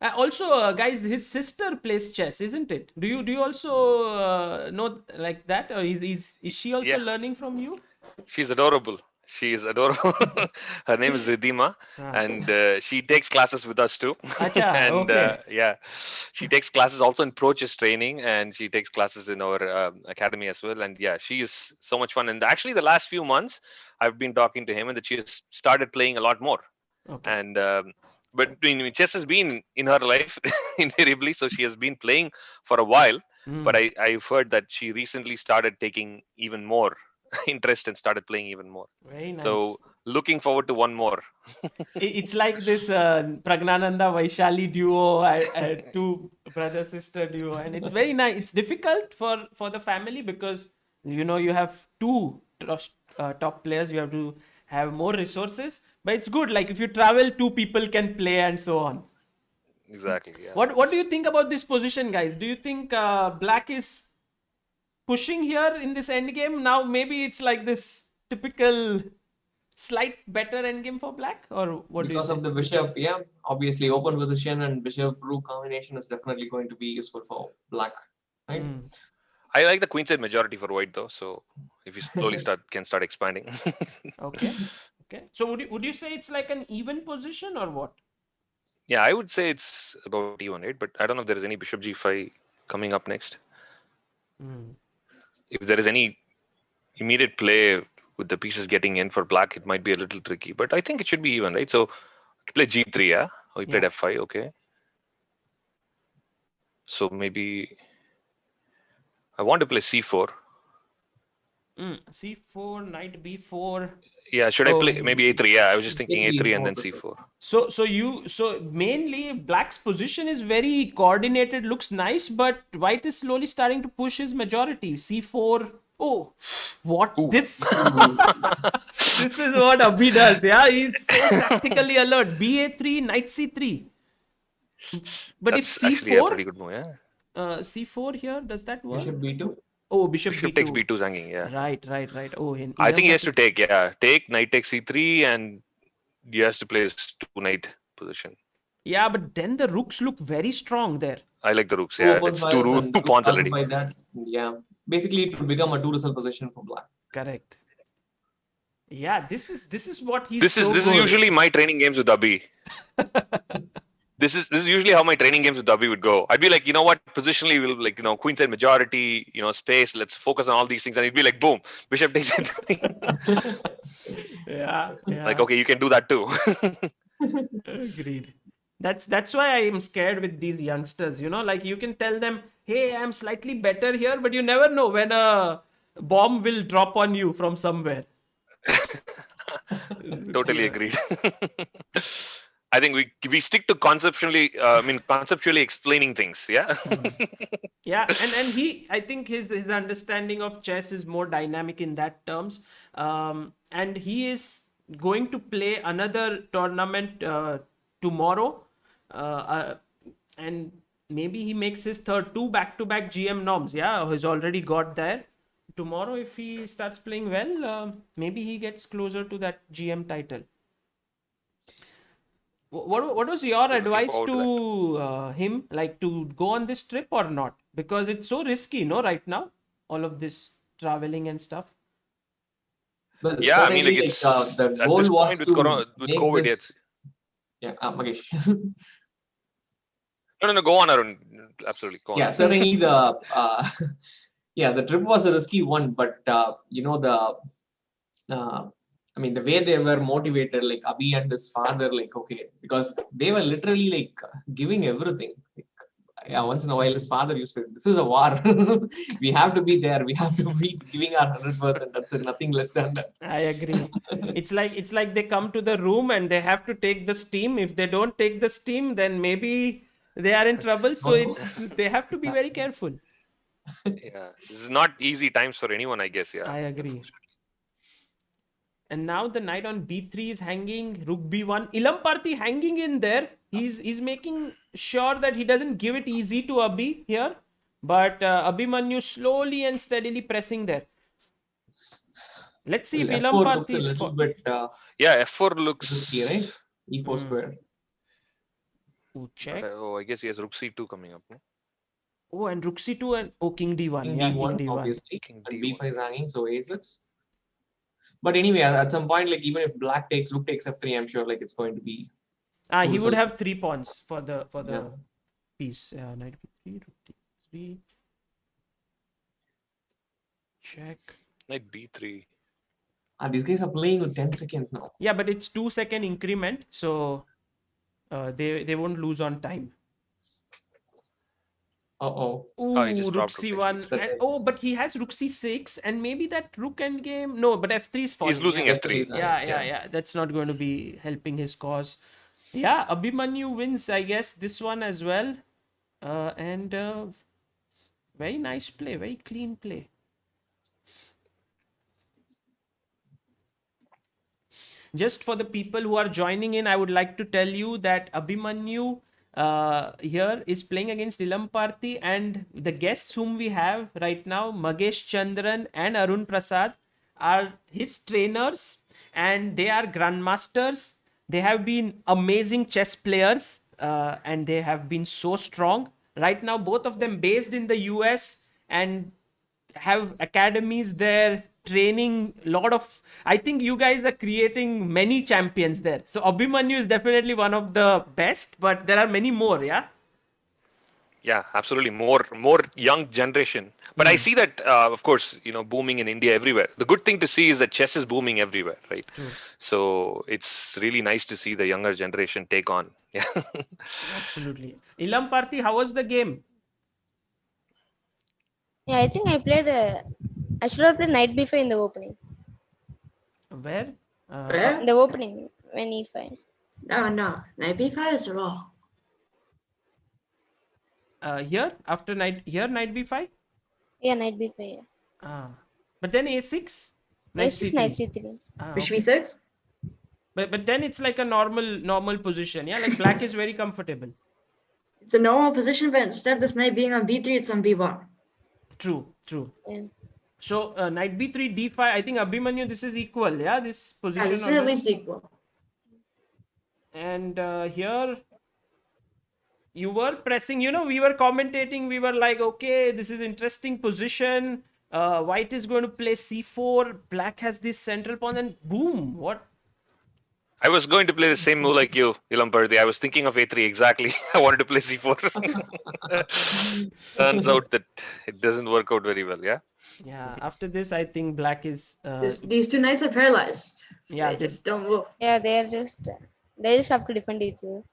Also, guys, his sister plays chess, isn't it? Do you also know like that, or is she also Yeah, learning from you? she's adorable. She is adorable. Her name is Ridhima, Ah. and she takes classes with us too. Acha, And okay. yeah, she takes classes also in pro chess training, and she takes classes in our academy as well. And yeah, she is so much fun. And actually, the last few months, I've been talking to him, and that she has started playing a lot more. Okay. And but I mean, chess has been in her life invariably, so she has been playing for a while. But I've heard that she recently started taking even more interest and started playing even more. Very nice. So looking forward to one more. It's like this Pragnananda Vaishali duo, two brother sister duo, and it's very nice. It's difficult for the family because you have two top players. You have to have more resources, but it's good. Like if you travel, two people can play and so on. Exactly. Yeah. What do you think about this position, guys? Do you think Black is pushing here in this endgame? Now maybe it's like this typical slight better endgame for Black, or what because do you of the bishop, yeah, obviously open position and bishop rook combination is definitely going to be useful for Black, right? I like the queenside majority for white though. So if you slowly can start expanding. Okay. So would you say it's like an even position or what? Yeah, I would say it's about even, right? But I don't know if there is any bishop g5 coming up next. If there is any immediate play with the pieces getting in for Black, it might be a little tricky. But I think it should be even, right? So to play g3, yeah? Oh, he played f5, okay. So maybe I want to play c4. C4, knight b4. Yeah, should I play maybe a3? Yeah, I was just thinking a3 and then c4. So mainly Black's position is very coordinated, looks nice, but White is slowly starting to push his majority. C4. Oh, what? Ooh. This this is what Abhi does. Yeah, he's so tactically alert. ba3, knight c3. But That's if c4, actually a pretty good move, yeah. c4 here, does that work? Bishop b2. Oh, bishop takes b2 is hanging, yeah. Right. Oh, I think he has to take, yeah. Take, knight takes c3, and he has to play his two knight position. Yeah, but then the rooks look very strong there. I like the rooks, yeah. It's two pawns already. By that, yeah. Basically, it will become a two result position for Black. Correct. Yeah, this is what he's. This is usually my training games with Abhi. This is usually how my training games with Abhi would go. I'd be like, you know what, positionally we'll like, queenside majority, space, let's focus on all these things, and it'd be like, boom, bishop takes it. Yeah. Like, okay, you can do that too. Agreed. That's why I am scared with these youngsters. Like you can tell them, hey, I'm slightly better here, but you never know when a bomb will drop on you from somewhere. Totally agreed. I think we stick to conceptually explaining things. Yeah. Yeah, and I think his understanding of chess is more dynamic in that terms. And he is going to play another tournament tomorrow, and maybe he makes his two back-to-back GM norms. Yeah, he's already got there. Tomorrow, if he starts playing well, maybe he gets closer to that GM title. What was your advice to him, like to go on this trip or not? Because it's so risky, right now, all of this traveling and stuff. Well, yeah, I mean, like it's the goal was with to with make COVID. this... Yeah, Magesh. No, go on, Arun. Absolutely, go on. Yeah, certainly the the trip was a risky one, but the way they were motivated, like Abhi and his father, like, okay, because they were literally like giving everything. Like, once in a while, his father used to say, "This is a war. We have to be there. We have to be giving our 100%. That's it. Nothing less than that." I agree. It's like they come to the room and they have to take the steam. If they don't take the steam, then maybe they are in trouble. So they have to be very careful. Yeah, this is not easy times for anyone, I guess. Yeah, I agree. And now the knight on b3 is hanging, rook b1. Ilamparthi hanging in there. He's making sure that he doesn't give it easy to Abhi here. But Abhimanyu slowly and steadily pressing there. Let's see if F4 looks Ilamparthi a is little bit Yeah, F4 looks risky, right? E4 square. check. I guess he has Rook C2 coming up. No? Oh, and Rook C2 and King D1. King Yeah, D1, King D1. obviously. King And D1. B5 is hanging, so A6. But anyway, at some point, like even if black takes Rook takes F3, I'm sure like it's going to be. He would result. have 3 pawns for the Yeah. piece. Knight B3, Rook D3. Check. Knight B3. These guys are playing with 10 seconds now. Yeah, but it's 2-second increment, so they won't lose on time. Uh-oh. Ooh, he just Rook dropped Rook C1. That And, is- but he has Rook C6 and maybe that Rook endgame. No, but F3 is falling. He's losing yeah. F3. Yeah. That's not going to be helping his cause. Yeah, Abhimanyu wins, I guess, this one as well. And very nice play, very clean play. Just for the people who are joining in, I would like to tell you that Abhimanyu here is playing against Ilamparthi, and the guests whom we have right now, Magesh Chandran and Arun Prasad, are his trainers, and they are grandmasters. They have been amazing chess players, and they have been so strong. Right now, both of them based in the US and have academies there, training lot of. I think you guys are creating many champions there. So Abhimanyu is definitely one of the best, but there are many more. Yeah, absolutely. More young generation. But I see that, of course, booming in India everywhere. The good thing to see is that chess is booming everywhere, right? True. So it's really nice to see the younger generation take on. Yeah. Absolutely. Ilamparthi, how was the game? Yeah, I think I played. I should have played knight b5 in the opening. Where? Where? In the opening, when e5. No, knight b5 is raw. Here after knight b5. Yeah, knight b5. Yeah. But then a6. A6, knight c3. Which Okay. b6? But then it's like a normal position. Yeah, like black is very comfortable. It's a normal position, but instead of this knight being on b3, it's on b1. True. Yeah. So knight b3, d5. I think Abhimanyu, this is equal. Yeah, this Yeah, position. this is at least equal. And here you were pressing. We were commentating. We were like, okay, this is interesting position. White is going to play c4. Black has this central pawn, and boom! What? I was going to play the same move like you, Ilamparthi. I was thinking of A3 exactly. I wanted to play C4. Turns out that it doesn't work out very well. Yeah. Yeah. After this, I think black is. These two knights are paralyzed. Yeah, They just don't move. Yeah, they just have to defend each other.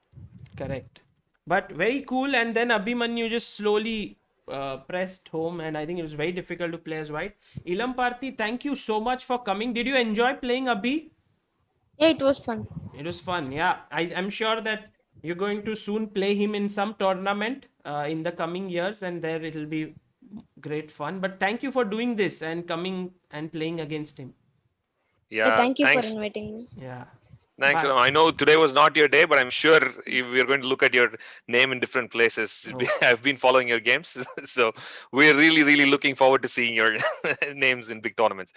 Correct. But very cool. And then Abhimanyu just slowly pressed home, and I think it was very difficult to play as white. Ilamparthi, thank you so much for coming. Did you enjoy playing Abhi? Yeah, it was fun. It was fun. Yeah, I'm sure that you're going to soon play him in some tournament in the coming years, and there it'll be great fun. But thank you for doing this and coming and playing against him. Yeah. Thank you Thanks. for inviting me. Yeah. Thanks. Bye. I know today was not your day, but I'm sure we're going to look at your name in different places. Oh. I've been following your games, so we're really looking forward to seeing your names in big tournaments.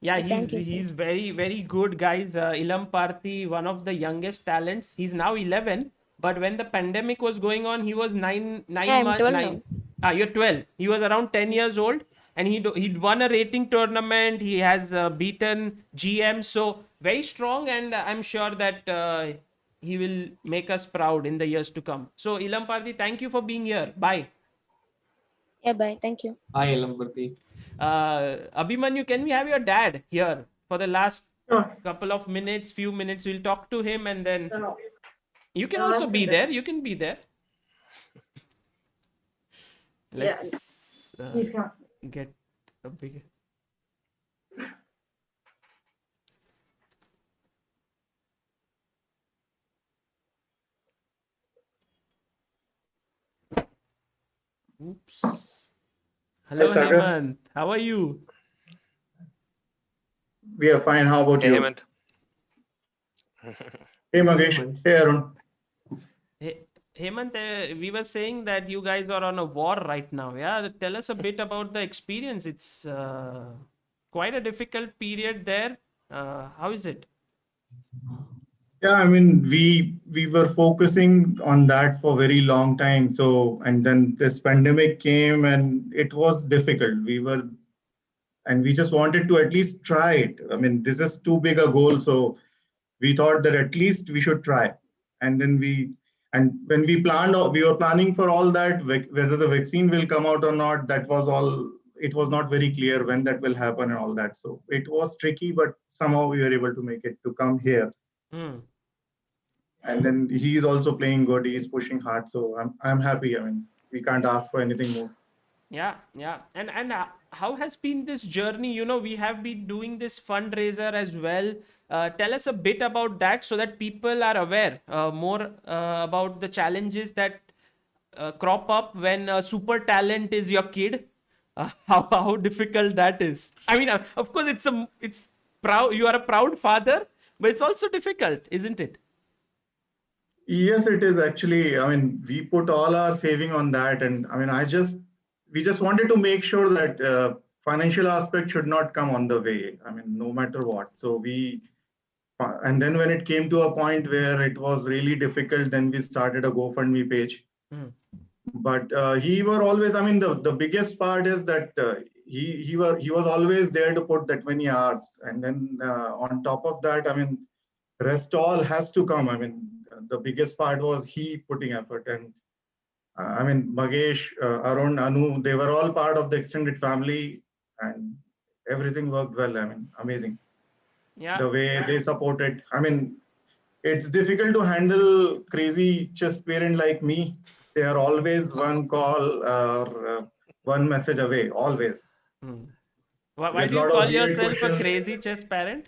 Yeah, Thank you, sir. he's very good, guys. Ilamparthi, one of the youngest talents. He's now 11, but when the pandemic was going on, he was nine I'm months. 12 now. You're 12. He was around 10 years old, and he'd won a rating tournament. He has beaten GM, so very strong, and I'm sure that he will make us proud in the years to come. So Ilamparthi, thank you for being here. Bye. Yeah, bye. Thank you. Hi, Ilamparthi. Abhimanyu, can we have your dad here for the last Sure. couple of minutes, few minutes? We'll talk to him, and then No. you can No, also that's be okay. there. You can be there. Yeah. Let's He's coming. get a big. Oops. Hello, Hi, Sagar. Hemant. How are you? We are fine. How about Hey, you? Hemant. Hey, Magesh. Hey, Arun. Hemant, we were saying that you guys are on a war right now. Yeah, tell us a bit about the experience. It's quite a difficult period there. How is it? Yeah, I mean, we were focusing on that for a very long time. So, and then this pandemic came, and it was difficult. And we just wanted to at least try it. I mean, this is too big a goal, so we thought that at least we should try. And then and when we planned, we were planning for all that, whether the vaccine will come out or not. That was all. It was not very clear when that will happen and all that. So it was tricky, but somehow we were able to make it to come here. Hmm. And then he's also playing good. He's pushing hard, so I'm happy. I mean, we can't ask for anything more. Yeah, yeah. And how has been this journey? You know, we have been doing this fundraiser as well. Tell us a bit about that so that people are aware more about the challenges that crop up when super talent is your kid. How difficult that is. I mean, of course, it's proud. You are a proud father, but it's also difficult, isn't it? Yes, it is actually. I mean, we put all our saving on that, and I mean, we just wanted to make sure that financial aspect should not come on the way. I mean, no matter what. So and then when it came to a point where it was really difficult, then we started a GoFundMe page. Mm. But he were always. I mean, the biggest part is that he was always there to put that many hours, and then on top of that, I mean, rest all has to come. I mean, the biggest part was he putting effort, and I mean, Magesh, Arun, Anu, they were all part of the extended family, and everything worked well. I mean, amazing. Yeah. The way they supported. I mean, it's difficult to handle crazy chess parent like me. They are always one call or one message away, always. Hmm. Why Because do a you lot call of weird yourself a questions. crazy chess parent?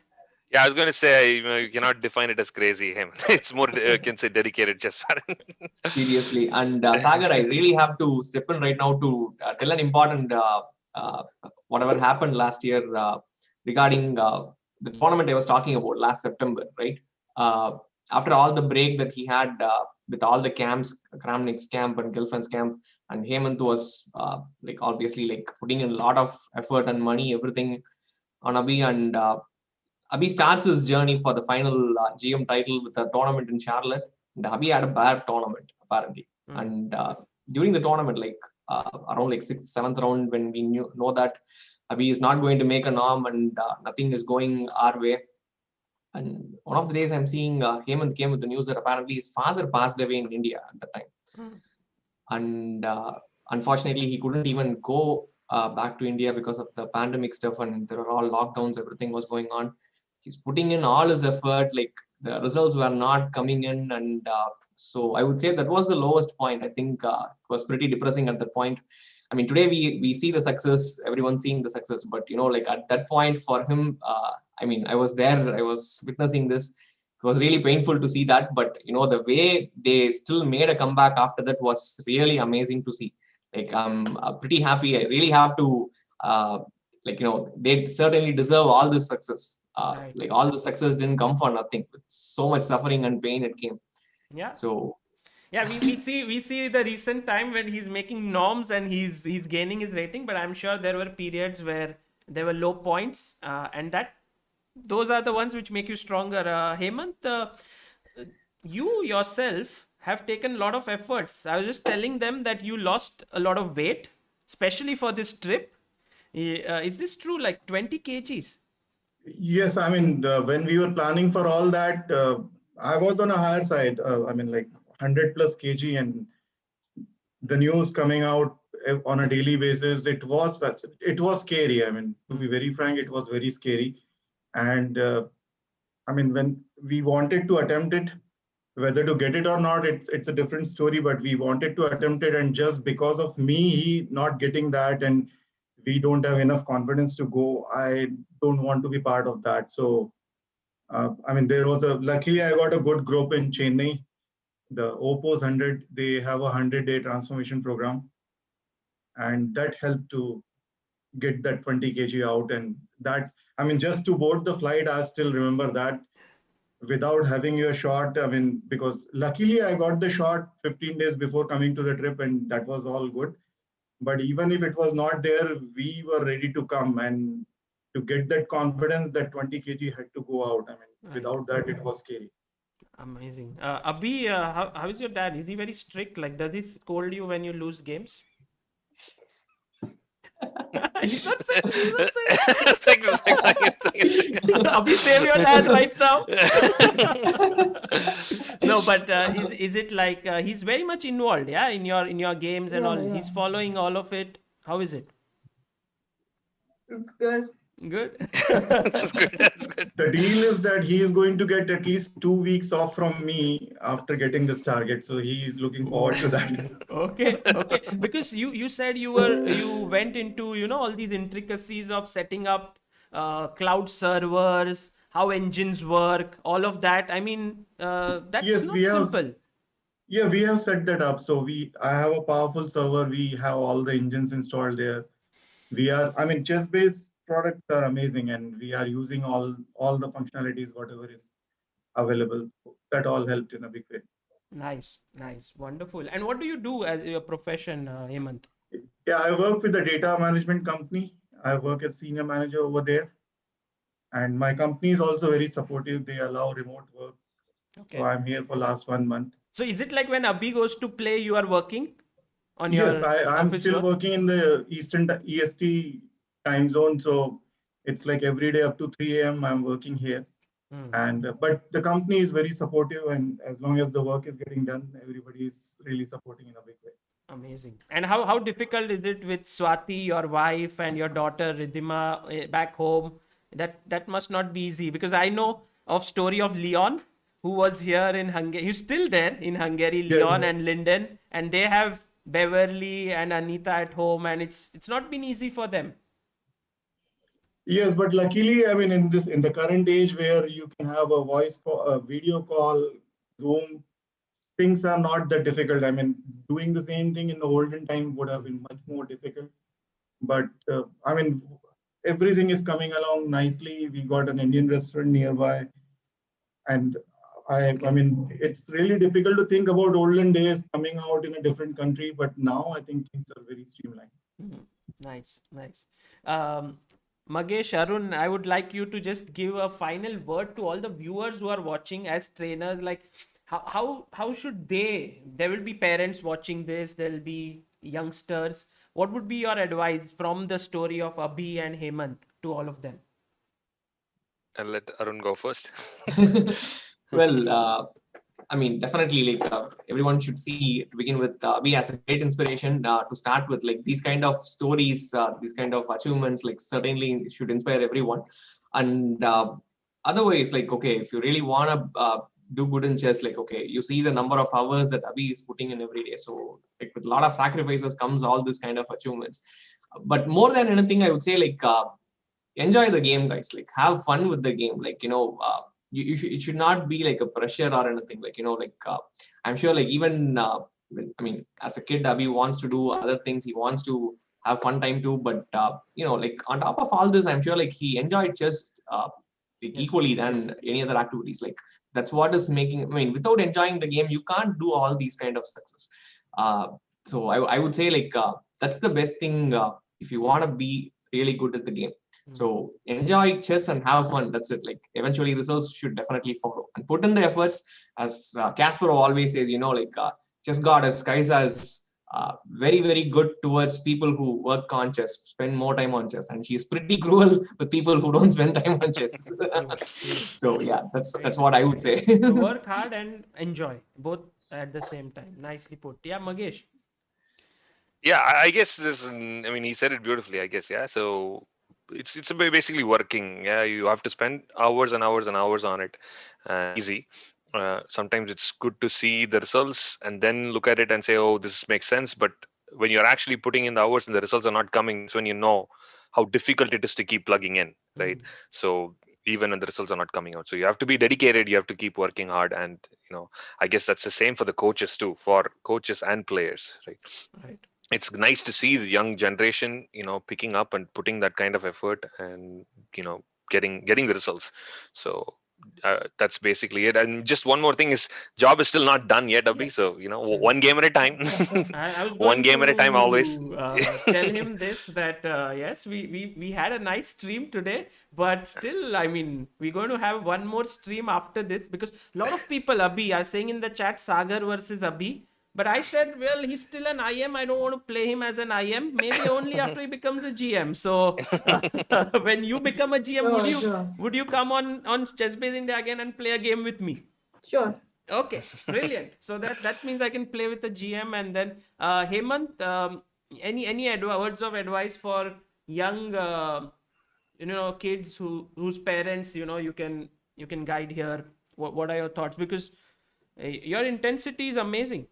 Yeah, I was going to say, you cannot define it as crazy. Him, it's more, you can say, dedicated chess fan. Seriously. And Sagar, I really have to step in right now to tell an important uh, whatever happened last year regarding the tournament I was talking about last September, right? After all the break that he had with all the camps, Kramnik's camp and Gilfan's camp, and Hemant was like obviously like putting in a lot of effort and money, everything on Abhi, and Abhi starts his journey for the final GM title with a tournament in Charlotte. And Abhi had a bad tournament apparently, and during the tournament, like around like 6th, 7th round, when we know that Abhi is not going to make a norm and nothing is going our way. And one of the days I'm seeing Hemant came with the news that apparently his father passed away in India at the time. And unfortunately, he couldn't even go back to India because of the pandemic stuff, and there were all lockdowns, everything was going on. He's putting in all his effort, like the results were not coming in. And so I would say that was the lowest point. I think it was pretty depressing at that point. I mean, today we see the success, everyone's seeing the success, but you know, like at that point for him, I mean, I was there, I was witnessing this. It was really painful to see that, but you know, the way they still made a comeback after that was really amazing to see. Like, I'm pretty happy. I really have to, like, you know, they certainly deserve all this success. Right. Like, all the success didn't come for nothing. With so much suffering and pain, it came. Yeah. So yeah, we see the recent time when he's making norms and he's gaining his rating, but I'm sure there were periods where there were low points, and those are the ones which make you stronger. Hemant, you yourself have taken a lot of efforts. I was just telling them that you lost a lot of weight, especially for this trip. Is this true? Like 20 kgs? Yes, I mean, when we were planning for all that, I was on a higher side. I mean, like 100 plus kg, and the news coming out on a daily basis, it was scary. I mean, to be very frank, it was very scary. And I mean, when we wanted to attempt it, whether to get it or not, it's a different story. But we wanted to attempt it, and just because of me not getting that, and we don't have enough confidence to go, I don't want to be part of that. So I mean, luckily I got a good group in Chennai, the Oppo's 100. They have a 100-day transformation program, and that helped to get that 20 kg out. And that, I mean, just to board the flight, I still remember that without having your shot. I mean, because luckily I got the shot 15 days before coming to the trip, and that was all good. But even if it was not there, we were ready to come, and to get that confidence that 20 kg had to go out. I mean, Right. without that, it was scary. Amazing. Abhi, how is your dad? Is he very strict? Like, does he scold you when you lose games? He's not saying. He's not saying. Second. Abhi, save your dad right now. No, but is it like he's very much involved, yeah, in your games and Yeah, all? yeah. He's following all of it. How is it? It's good. Good. That's good. That's good. The deal is that he is going to get at least 2 weeks off from me after getting this target. So he is looking forward to that. Okay, okay. Because you said you went into all these intricacies of setting up cloud servers, how engines work, all of that. I mean, that's Yes, not simple. Yeah, we have set that up. So I have a powerful server. We have all the engines installed there. I mean, ChessbBase products are amazing, and we are using all the functionalities, whatever is available. That all helped in a big way. Nice, nice, wonderful. And what do you do as your profession, Hemant? Yeah, I work with a data management company. I work as senior manager over there, and my company is also very supportive. They allow remote work. So Okay. I'm here for last 1 month. So is it like when Abhi goes to play, you are working on Yes, your I'm office still work? working in the EST time zone. So it's like every day up to 3 a.m. I'm working here. Hmm. And but the company is very supportive, and as long as the work is getting done, everybody is really supporting in a big way. Amazing. And how difficult is it with Swati, your wife, and your daughter Ridhima back home? That must not be easy, because I know of story of Leon, who was here in Hungary. He's still there in Hungary, Leon Yes. and Lyndon, and they have Beverly and Anita at home, and it's not been easy for them. Yes, but luckily, I mean, in the current age where you can have a voice call, a video call, Zoom, things are not that difficult. I mean, doing the same thing in the olden time would have been much more difficult. But I mean, everything is coming along nicely. We got an Indian restaurant nearby, and I mean, it's really difficult to think about olden days coming out in a different country. But now I think things are very streamlined. Mhm. Nice, nice. Magesh, Arun, I would like you to just give a final word to all the viewers who are watching as trainers. Like, how should they? There will be parents watching this. There will be youngsters. What would be your advice from the story of Abhi and Hemant to all of them? I'll let Arun go first. Well, I mean, definitely, like everyone should see to begin with me as a great inspiration to start with. Like these kind of stories, these kind of achievements, like certainly should inspire everyone. And otherwise, like okay, if you really want to do good in chess, like okay, you see the number of hours that Abhi is putting in every day. So like with a lot of sacrifices comes all this kind of achievements. But more than anything, I would say like enjoy the game, guys. Like have fun with the game. Like it should not be like a pressure or anything. Like I'm sure like even I mean as a kid, Abhi wants to do other things. He wants to have fun time too. But like on top of all this, I'm sure like he enjoyed chess like equally than any other activities. Like that's what is making. I mean, without enjoying the game, you can't do all these kind of success. So I would say like that's the best thing if you want to be really good at the game. So enjoy chess and have fun. That's it. Like eventually results should definitely follow and put in the efforts. As Casper always says, chess goddess Kaisa is very, very good towards people who work on chess, spend more time on chess. And she's pretty cruel with people who don't spend time on chess. So yeah, that's what I would say. So work hard and enjoy both at the same time. Nicely put. Yeah, Magesh. Yeah, I guess this. I mean, he said it beautifully. I guess, yeah. So it's basically working. Yeah, you have to spend hours and hours and hours on it. Easy. Sometimes it's good to see the results and then look at it and say, "Oh, this makes sense." But when you're actually putting in the hours and the results are not coming, that's when you know how difficult it is to keep plugging in, right? So even when the results are not coming out, so you have to be dedicated. You have to keep working hard, and I guess that's the same for the coaches too, for coaches and players, right? Right. It's nice to see the young generation picking up and putting that kind of effort and getting the results. So that's basically it. And just one more thing is, job is still not done yet, Abhi. Yes, So sure. one game at a time. I was One going game at a time, always. to tell him this, that yes, we had a nice stream today, but still, I mean, we're going to have one more stream after this, because a lot of people, Abhi, are saying in the chat Sagar versus Abhi. But I said, well, he's still an IM. I don't want to play him as an IM. Maybe only after he becomes a GM. So when you become a GM, Sure. would you come on ChessbBase India again and play a game with me? Sure. Okay, brilliant. So that means I can play with the GM. And then Hemant, any words of advice for young kids whose parents you can guide here? What are your thoughts? Because your intensity is amazing.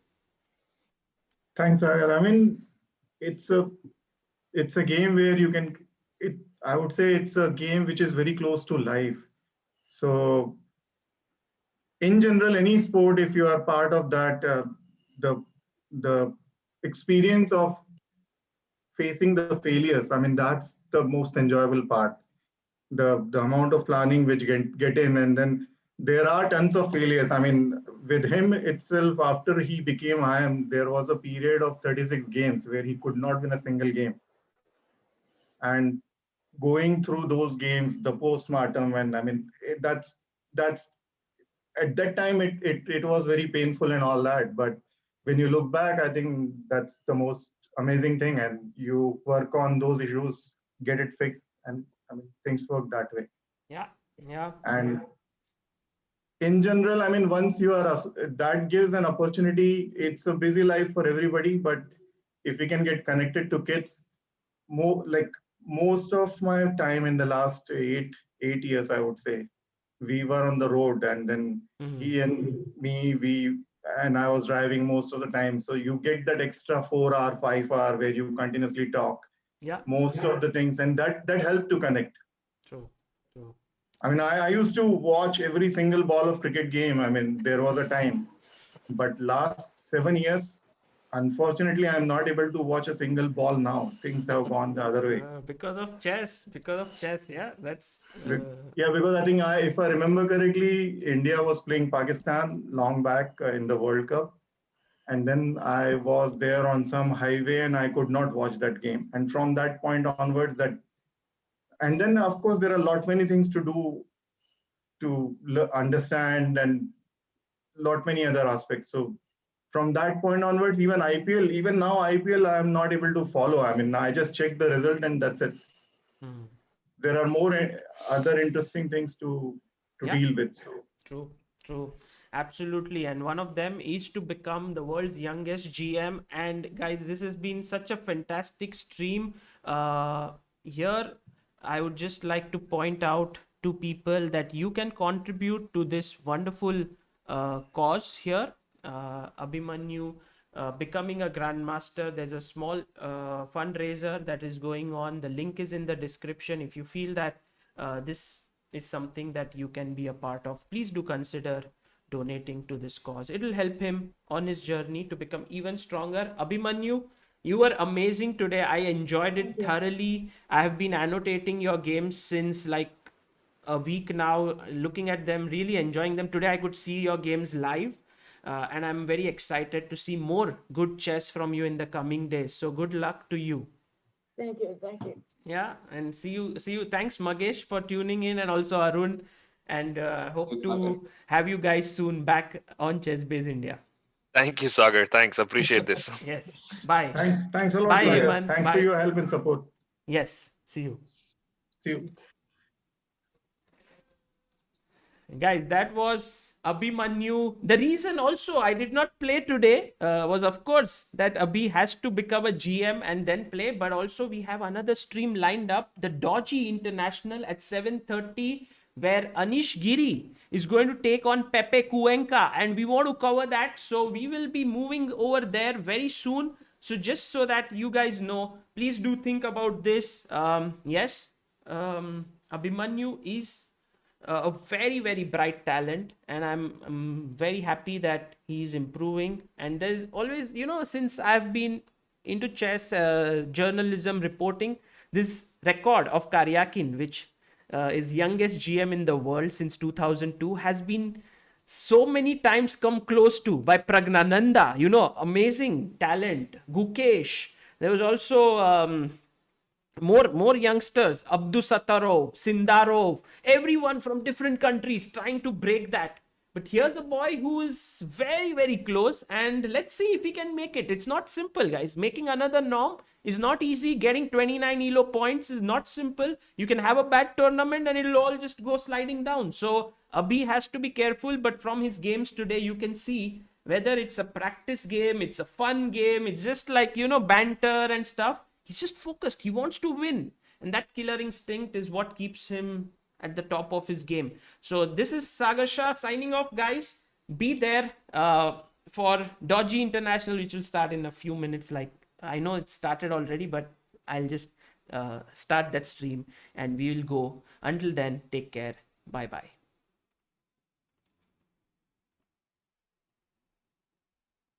Thanks, Sagar. I mean, it's a game where you can. I would say it's a game which is very close to life. So, in general, any sport, if you are part of that, the experience of facing the failures, I mean, that's the most enjoyable part. The amount of planning which get in, and then there are tons of failures. I mean, with him itself, after he became IM, there was a period of 36 games where he could not win a single game. And going through those games, the postmortem, and I mean, that's at that time it was very painful and all that. But when you look back, I think that's the most amazing thing, and you work on those issues, get it fixed, and I mean, things work that way. Yeah. And in general, I mean, once you are, that gives an opportunity. It's a busy life for everybody, but if we can get connected to kids, most of my time in the last eight years, I would say, we were on the road, and then he and me, and I was driving most of the time. So you get that extra 4 hour, 5 hour where you continuously talk. Yeah. Most of the things, and that helped to connect. True. I mean, I used to watch every single ball of cricket game. I mean, there was a time, but last 7 years, unfortunately, I'm not able to watch a single ball now. Things have gone the other way. Because of chess. Yeah, that's. Yeah, because I think if I remember correctly, India was playing Pakistan long back in the World Cup. And then I was there on some highway and I could not watch that game. And from that point onwards, and then of course there are many things to do to understand, and many other aspects. So from that point onwards, even now IPL, I'm not able to follow. I mean, I just check the result and that's it. There are more other interesting things to deal with. So. True. Absolutely. And one of them is to become the world's youngest GM. And guys, this has been such a fantastic stream. Here, I would just like to point out to people that you can contribute to this wonderful cause here. Abhimanyu becoming a grandmaster. There's a small fundraiser that is going on. The link is in the description. If you feel that this is something that you can be a part of, please do consider donating to this cause. It'll help him on his journey to become even stronger. Abhimanyu, you were amazing today. I enjoyed it thoroughly. I have been annotating your games since like a week now, looking at them, really enjoying them. Today I could see your games live, and I'm very excited to see more good chess from you in the coming days. So good luck to you. Thank you. Yeah, and see you. Thanks, Magesh, for tuning in, and also Arun, and hope to have you guys soon back on ChessbBase India. Thank you, Sagar. Thanks. Appreciate this. Yes. Bye. Thanks a lot. Bye, Sagar. everyone. Thanks Bye. for your help and support. Yes. See you. See you. Guys, that was Abhimanyu. The reason also I did not play today was, of course, that Abhi has to become a GM and then play. But also we have another stream lined up, the Dodgy International at 7:30, where Anish Giri is going to take on Pepe Cuenca, and we want to cover that. So we will be moving over there very soon. So just so that you guys know, please do think about this. Yes, Abhimanyu is a very, very bright talent, and I'm very happy that he's improving. And there's always, since I've been into chess journalism reporting, this record of Karjakin, which is youngest GM in the world since 2002, has been so many times come close to by Pragnananda, amazing talent, Gukesh. There was also more youngsters, Abdusattarov, Sindarov, everyone from different countries trying to break that. But here's a boy who is very, very close, and let's see if he can make it. It's not simple, guys. Making another norm is not easy. Getting 29 ELO points is not simple. You can have a bad tournament and it'll all just go sliding down. So Abhi has to be careful, but from his games today, you can see whether it's a practice game, it's a fun game, it's just like, banter and stuff. He's just focused. He wants to win. And that killer instinct is what keeps him at the top of his game. So this is Sagar Shah signing off, guys. Be there for Dodgy International, which will start in a few minutes. Like, I know it started already, but I'll just start that stream and we will go. Until then, take care. Bye-bye.